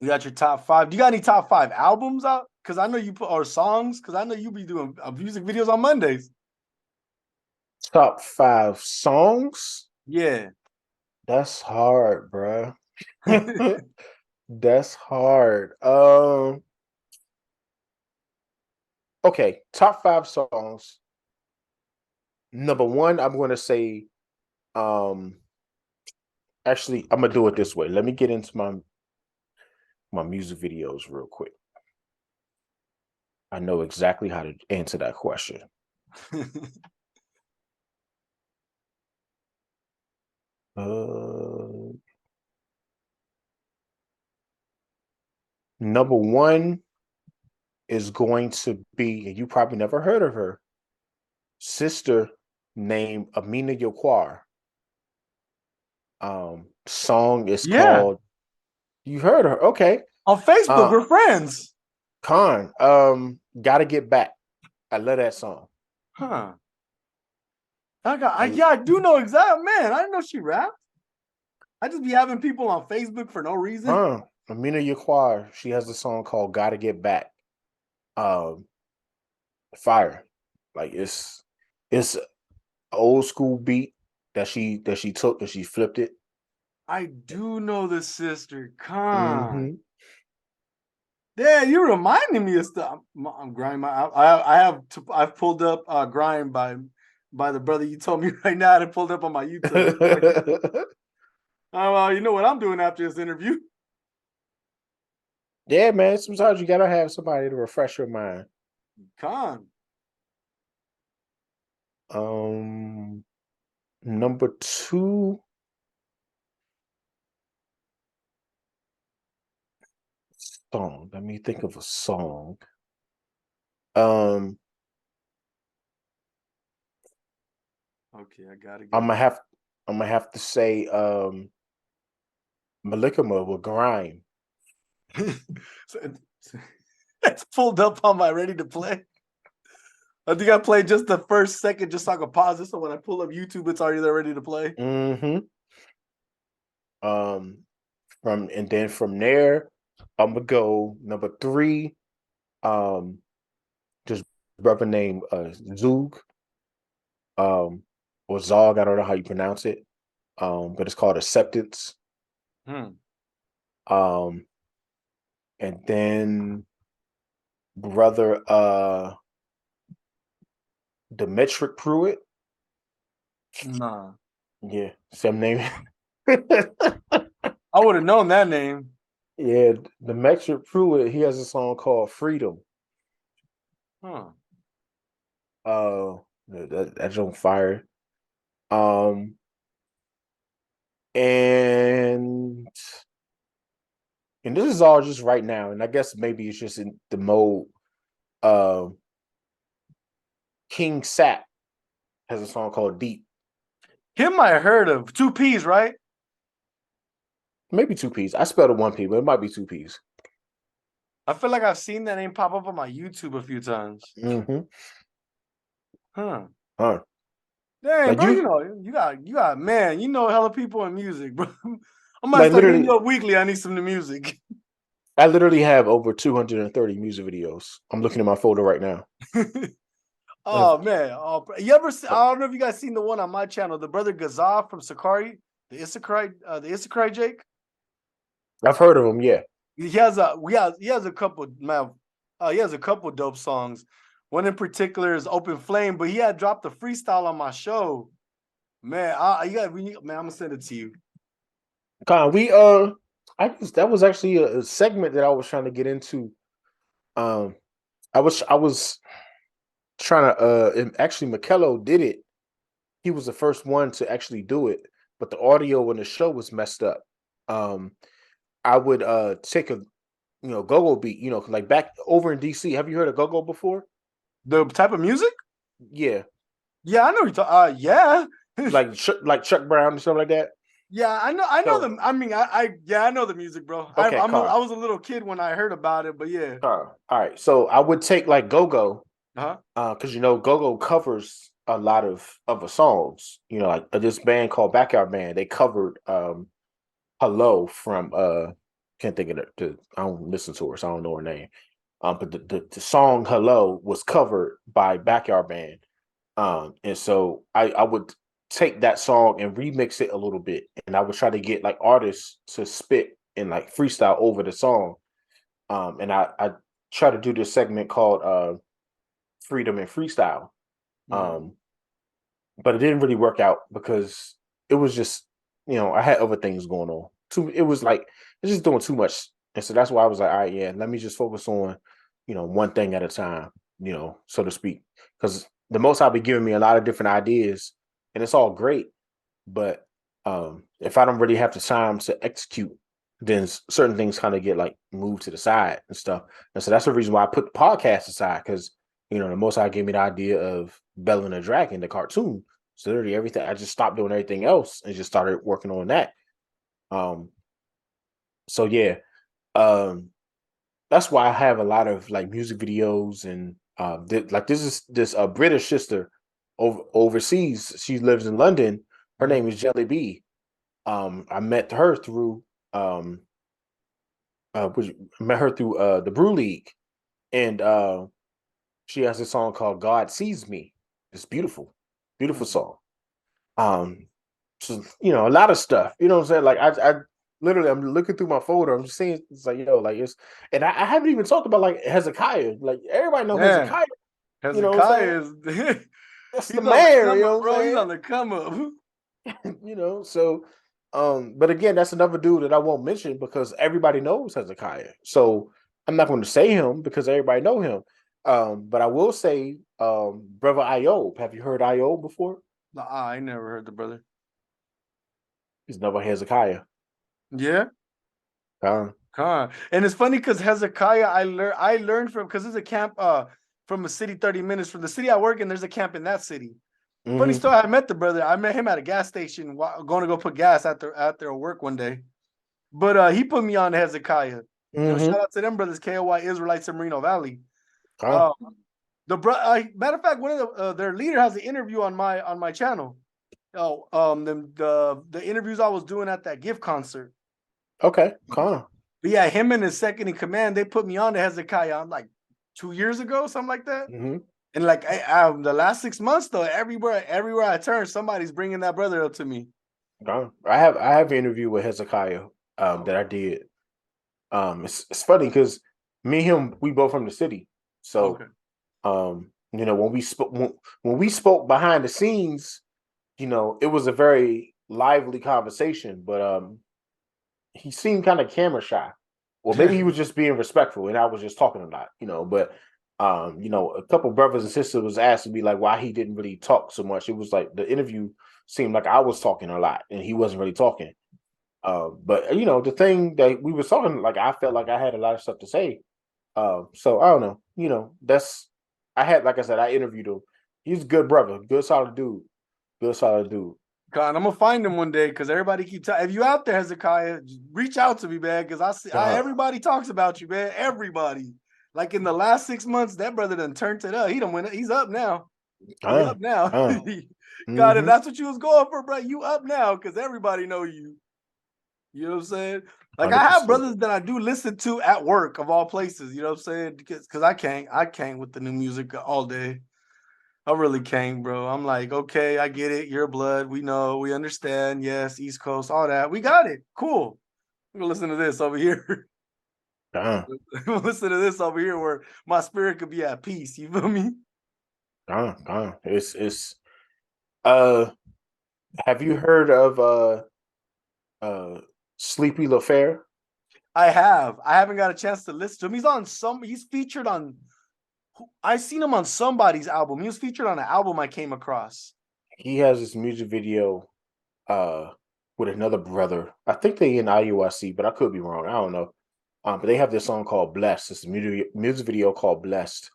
You got your top 5. Do you got any top 5 albums out? Cause I know you put or songs. Cause I know you be doing music videos on Mondays. Top 5 songs? Yeah. That's hard, bruh. That's hard. Okay, top 5 songs. Number 1, I'm going to say, actually, I'm gonna do it this way. Let me get into my music videos real quick. I know exactly how to answer that question. Number 1 is going to be, and you probably never heard of her, sister named Amina Yokwar. Song is called. You heard her, okay? On Facebook, we're friends. Gotta Get Back. I love that song. Huh. I do know exactly. Man, I didn't know she rapped. I just be having people on Facebook for no reason. Amina Yaquar, she has a song called "Gotta Get Back." Fire, like it's old school beat that she took and she flipped it. I do know the sister. Yeah, you're reminding me of stuff. I'm Grind. I've pulled up Grind by the brother you told me right now. I pulled up on my YouTube. Well, you know what I'm doing after this interview. Yeah, man. Sometimes you gotta have somebody to refresh your mind. Number 2. Song. Let me think of a song. Okay, I gotta get. I'm gonna have to say Malikama with Grime. It's pulled up on my ready to play. I think I played just the first second just so I can pause it. So when I pull up YouTube, it's already there ready to play. And then from there, I'm gonna go number 3. Just brother named Zug. Or Zog, I don't know how you pronounce it. But it's called Acceptance. And then brother Demetric Pruitt. Nah. Yeah, same name. I would have known that name. Yeah, the Metric Pruitt, he has a song called Freedom. Huh. That's on fire. Um, and and this is all just right now, and I guess maybe it's just in the mode. Uh, King Sap has a song called Deep. Him I heard of. Two P's, right? Maybe two P's. I spelled it one P, but it might be two P's. I feel like I've seen that name pop up on my YouTube a few times. Mm-hmm. Huh. Huh. Dang, Like bro, you, you got man, you know hella people in music, bro. I might like start hitting literally, you up weekly. I need some new music. I literally have over 230 music videos. I'm looking at my folder right now. I've, Oh man. Oh, you ever I don't know if you guys seen the one on my channel, the brother Gazaf from Sakari, the Issachar Jake. I've heard of them. Yeah. He has a couple man, he has a couple dope songs. One in particular is Open Flame, but he had dropped a freestyle on my show. Man, man, I'm gonna send it to you. Con, that was actually a segment that I was trying to get into. Um, I was trying to and actually Mikello did it. He was the first one to actually do it, but the audio in the show was messed up. Um, I would take a go-go beat, like back over in DC. Have you heard of go-go before? The type of music? Yeah, Yeah, I know you talk. Yeah. like Chuck Brown and stuff like that. Yeah, I know So them. I mean, I know the music, bro. okay, I car, was a little kid when I heard about it, but yeah. car. All right, so I would take like go-go, Uh-huh. because go-go covers a lot of the songs. Like this band called Backyard Band. They covered "Hello" from can't think of it. I don't listen to her, so I don't know her name. But the song "Hello" was covered by Backyard Band. And so I would take that song and remix it a little bit, and I would try to get like artists to spit and like freestyle over the song. And I try to do this segment called Freedom and Freestyle. Mhm. Um, but it didn't really work out because it was just, I had other things going on. It was like it's just doing too much. And so that's why I was like, all right, yeah, let me just focus on, one thing at a time, so to speak. Because the most I'll be giving me a lot of different ideas, and it's all great. But if I don't really have the time to execute, then certain things kind of get like moved to the side and stuff. And so that's the reason why I put the podcast aside, because the most I gave me the idea of Bell and the Dragon, the cartoon. So literally everything, I just stopped doing everything else and just started working on that. Um, so yeah, um, that's why I have a lot of like music videos and like this British sister overseas. She lives in London. Her Mhm. name is Jelly B. I met her through which met her through the Brew League, and she has a song called "God Sees Me." It's beautiful, beautiful Mhm. song. Um, so a lot of stuff. You know what I'm saying? Like I literally I'm looking through my folder. I'm just saying it's like like it's, and I haven't even talked about like Hezekiah. Like everybody know Man, Hezekiah. You know what I'm saying? Hezekiah is That's the he's on the man. come You up, know what bro. He's I'm on the come up. saying? So but again, that's another dude that I won't mention because everybody knows Hezekiah. So I'm not going to say him because everybody know him. But I will say, brother Iob. Have you heard Iob before? Nah, I never heard the brother. He's never Hezekiah. Yeah. Uh, And it's funny because Hezekiah, I learned from because there's a camp from a city 30 minutes from the city I work in. There's a camp in that city. Funny mm-hmm, story. I met the brother. I met him at a gas station, going to go put gas at their work one day. But he put me on to Hezekiah. mm-hmm. Shout out to them brothers, KOY Israelites in Merino Valley. Uh, Um, matter of fact, one of their leader has an interview on my channel. Oh, the interviews I was doing at that gift concert. okay, Con. But yeah, him and his second in command, they put me on to Hezekiah. I'm like 2 years ago, something like that. Mm-hmm. And like the last 6 months, though, everywhere I turn, somebody's bringing that brother up to me. Con. I have an interview with Hezekiah that I Okay. did. It's funny because me and him, we both from the city. So Okay. when we spoke behind the scenes, it was a very lively conversation, but he seemed kind of camera shy. Or maybe he was just being respectful and I was just talking a lot, but a couple brothers and sisters was asking me like why he didn't really talk so much. It was like the interview seemed like I was talking a lot and he wasn't really talking. But the thing that we were talking, like I felt like I had a lot of stuff to say. So I don't know, like I said, I interviewed him. He's a good brother, good solid dude. Good solid dude. God, I'm gonna find him one day because everybody keep telling. If you out there, Hezekiah, reach out to me, man. Because everybody talks about you, man. Everybody. Like in the last 6 months, that brother done turned it up. He done went. He's up now. He up now. God, if that's what you was going for, bro, you up now because everybody know you. You know what I'm saying? Like 100%. I have brothers that I do listen to at work of all places. You know what I'm saying? Because I can't with the new music all day. I really can't, bro. I'm like, okay, I get it. Your blood. We know. We understand. Yes, East Coast, all that. We got it. Cool. I'm going to listen to this over here. Listen to this over here where my spirit could be at peace. You feel me? It's have you heard of Sleepy LaFair? I have. I haven't got a chance to listen to him. He's featured on I seen him on somebody's album. He was featured on an album I came across. He has this music video with another brother. I think they in IUIC, but I could be wrong. I don't know. But they have this song called Blessed. It's a music video called Blessed.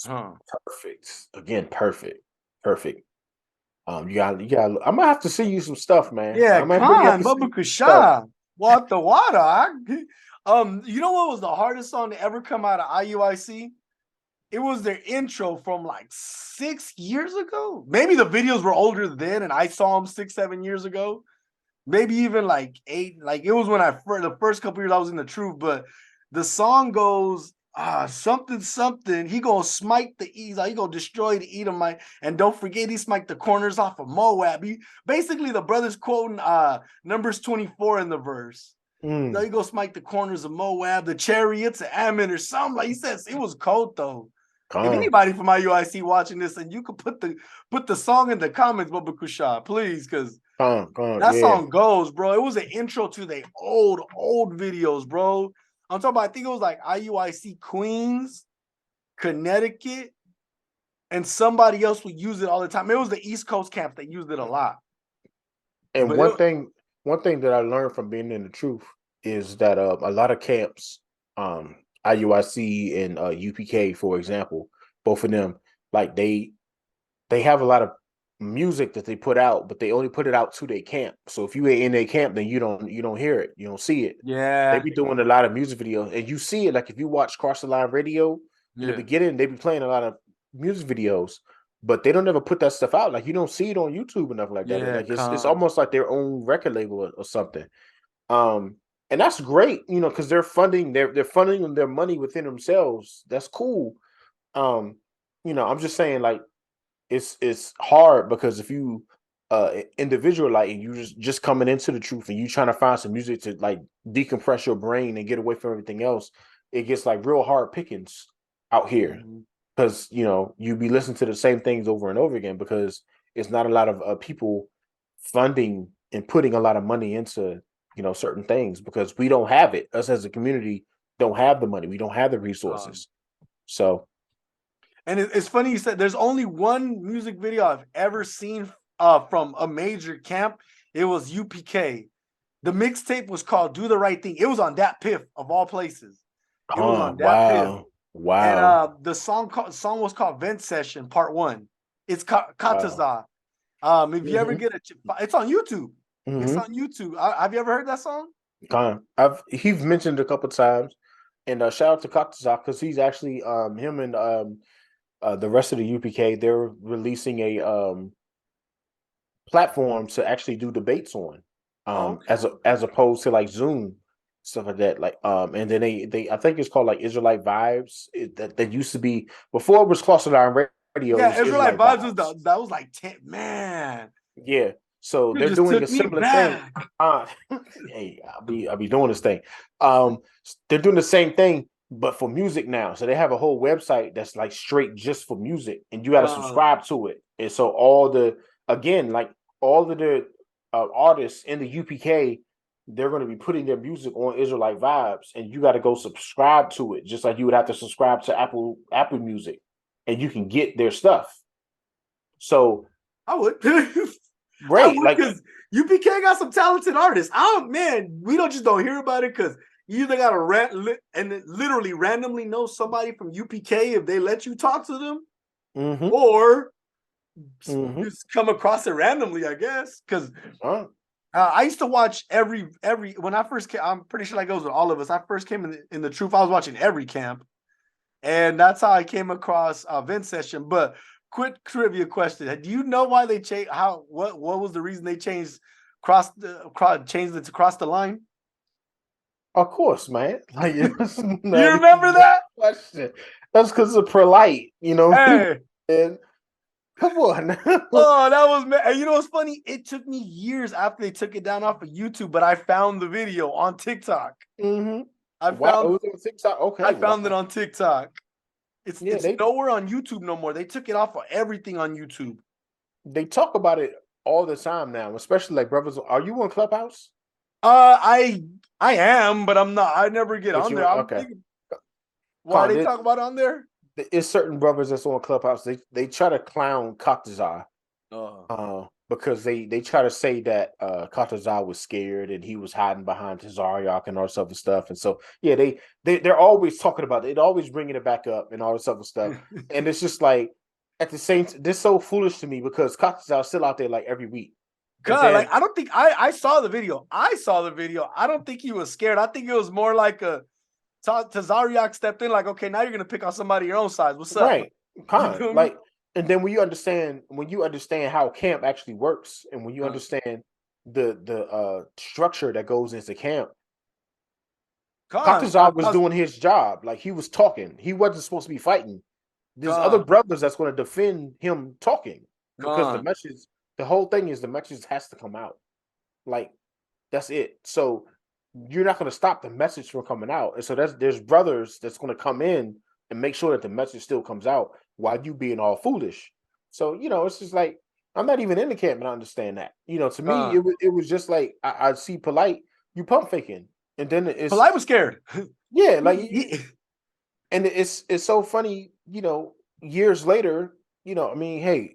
Perfect. Again, perfect. You got. I'm gonna have to send you some stuff, man. Yeah, Bubba Kusha. Walk the water. You know what was the hardest song to ever come out of IUIC? It was their intro from like 6 years ago. Maybe the videos were older then, and I saw them 6, 7 years ago. Maybe even like 8. Like it was when the first couple years I was in the truth. But the song goes, something. He gonna smite the East. He gonna destroy the Edomite, and don't forget he smite the corners off of Moab. Basically the brother's quoting Numbers 24 in the verse. So he go smite the corners of Moab, the chariots of Ammon, or something. Like he says, it was cold though. If anybody from IUIC watching this, and you could put the song in the comments, Bubba Kusha, please, because that song goes, bro. It was an intro to the old videos, bro. I'm talking about, I think it was like IUIC Queens, Connecticut, and somebody else would use it all the time. It was the East Coast camps that used it a lot. And one thing that I learned from being in the truth is that a lot of camps, IUIC and UPK, for example, both of them, like they have a lot of music that they put out, but they only put it out to their camp. So if you ain't in their camp, then you don't hear it, you don't see it. Yeah, they be doing a lot of music videos, and you see it. Like if you watch Cross the Line Radio in the beginning, they be playing a lot of music videos, but they don't ever put that stuff out. Like you don't see it on YouTube or nothing like that. Like it's almost like their own record label or something. And that's great, because they're funding their money within themselves. That's cool. I'm just saying, like, it's hard because if you individual, like, and you just coming into the truth and you trying to find some music to like decompress your brain and get away from everything else, it gets like real hard pickings out here because you be listening to the same things over and over again because it's not a lot of people funding and putting a lot of money into certain things because we don't have it. Us as a community don't have the money. We don't have the resources. So, and it's funny you said there's only one music video I've ever seen from a major camp. It was UPK. The mixtape was called "Do the Right Thing." It was on Dat Piff of all places. It was on Dat Piff. Wow. And the song was called "Vent Session Part 1." It's Kataza. If you ever get it's on YouTube. It's on YouTube. Have you ever heard that song? He's mentioned a couple times, and shout out to Kataza because he's actually him and the rest of the UPK. They're releasing a platform to actually do debates on, as opposed to like Zoom stuff like that. Like and then they I think it's called like Israelite Vibes. That used to be before it was Cluster Line Radio. Yeah, Israelite Vibes that was like 10, man. Yeah. So they're doing a similar thing. Hey, I'll be doing this thing. They're doing the same thing, but for music now. So they have a whole website that's like straight just for music, and you got to subscribe to it. And so all again, like all of the artists in the UPK, they're going to be putting their music on Israelite Vibes, and you got to go subscribe to it, just like you would have to subscribe to Apple Music, and you can get their stuff. So I would. I right, would, like because UPK got some talented artists. Man, we don't hear about it because you either got to and literally randomly know somebody from UPK if they let you talk to them, or just come across it randomly, I guess. Because I used to watch every when I first came. I'm pretty sure that goes with all of us. I first came in the truth. I was watching every camp, and that's how I came across Vince Session. But quick trivia question: do you know why they changed? What was the reason they changed changed it to Cross the Line? of course, man. Like, it's You remember that? Question. That's because of Perlite, Hey. And come on. Oh, that was, and you know what's funny? It took me years after they took it down off of YouTube, but I found the video on TikTok. I found it on TikTok. Okay, I found it on TikTok. It's they nowhere on YouTube no more. They took it off of everything on YouTube. They talk about it all the time now, especially like brothers. Are you on Clubhouse? I am, but I'm not. I never get on there. I'm thinking, why they talk about it on there? It's certain brothers that's on Clubhouse. They try to clown Katazar, because they try to say that Katazar was scared and he was hiding behind Tazariak and all this other stuff. And so yeah, they're always talking about it. They're always bringing it back up and all this other stuff. And it's just like at the same time, this is so foolish to me because Katazar's still out there like every week. God, like I don't think I saw the video. I don't think he was scared. I think it was more like Tazariak stepped in, like, okay, now you're gonna pick on somebody your own size. What's up? Right. Like, and then when you understand how camp actually works, and when you understand the structure that goes into camp, Katazar was doing his job. Like, he was talking. He wasn't supposed to be fighting. There's other brothers that's going to defend him talking because the whole thing is the message has to come out. Like, that's it. So you're not going to stop the message from coming out. And so there's brothers that's going to come in and make sure that the message still comes out while you being all foolish. So, it's just like, I'm not even in the camp and I understand that. To me, it was just like, I see Polite, you pump faking. And then Polite was scared. Yeah, like, and it's so funny, years later, I mean, hey,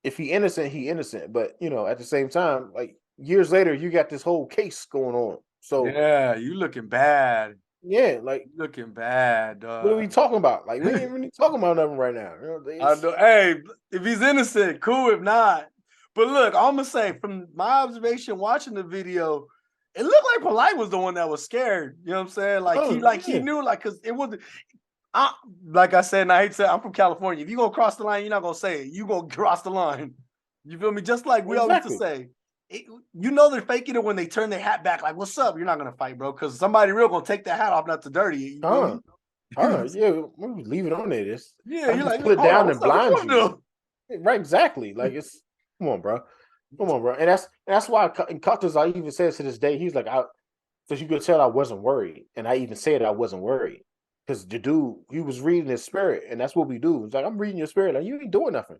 if he innocent, he innocent. But, at the same time, like, years later, you got this whole case going on. So yeah, you looking bad. Yeah, like, looking bad. What are we talking about? Like, we ain't really talking about nothing right now. I know. Hey, if he's innocent, cool. If not, but look, I'm gonna say from my observation watching the video, it looked like Polite was the one that was scared. You know what I'm saying? Like he knew, like, because it wasn't. Like I said, and I hate to say, I'm from California. If you gonna cross the line, you're not gonna say it. You gonna cross the line. You feel me? Just like we always used to say. They're faking it when they turn their hat back. Like, what's up? You're not gonna fight, bro, because somebody real gonna take that hat off, not to dirty. Yeah, we leave it on there. You're like, put it down and blind you. Right, exactly. Like, it's come on, bro. And that's why in Carter's, I even says to this day, he's like, because you could tell I wasn't worried, and I even said I wasn't worried because the dude, he was reading his spirit, and that's what we do. It's like, I'm reading your spirit, like, you ain't doing nothing.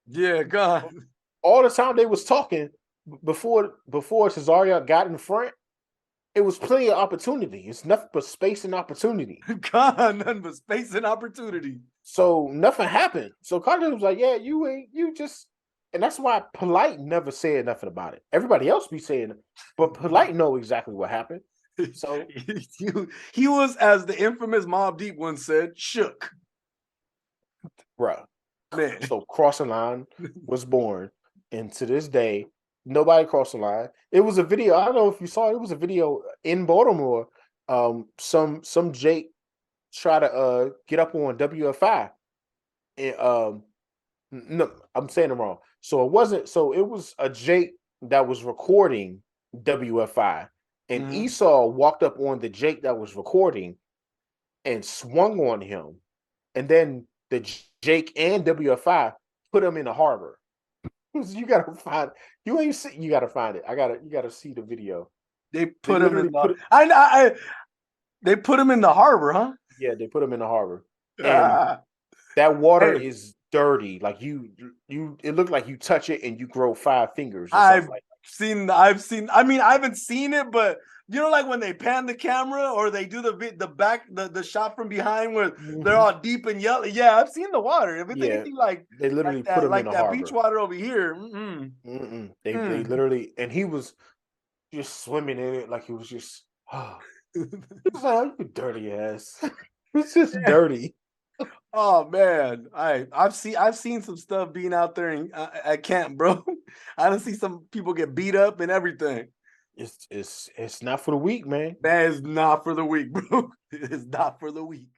Yeah, God. All the time they was talking before Cesario got in front, it was plenty of opportunity. It's nothing but space and opportunity. God, nothing but space and opportunity. So nothing happened. So Carter was like, yeah, you just, and that's why Polite never said nothing about it. Everybody else be saying it, but Polite know exactly what happened. So he was, as the infamous Mobb Deep once said, shook. Bruh. Man. So Crossing Line was born, and to this day, nobody crossed the line. It was a video. I don't know if you saw it. It was a video in Baltimore. Some Jake try to get up on WFI. And no, I'm saying it wrong. So it wasn't. So it was a Jake that was recording WFI, and Esau walked up on the Jake that was recording and swung on him, and then the Jake and WFI put him in the harbor. You gotta find. You ain't see. You gotta find it. You gotta see the video. They put him in the. They put him in the harbor, huh? Yeah, they put him in the harbor, and that water is dirty. Like it looked like you touch it and you grow 5 fingers or something I've like I've seen. I mean, I haven't seen it, but you know, like when they pan the camera or they do the shot from behind where that. they're all deep and yellow. Yeah, I've seen the water. If it's Yeah, anything they literally put him in like a that beach harbor. water over here, They literally, and he was just swimming in it like he was just. He was like, "Oh, you dirty ass." It's just dirty. Oh man, I've seen some stuff being out there at camp, bro. I done see some people get beat up and everything. It's not for the weak, man. That is not for the weak, bro. It is not for the weak.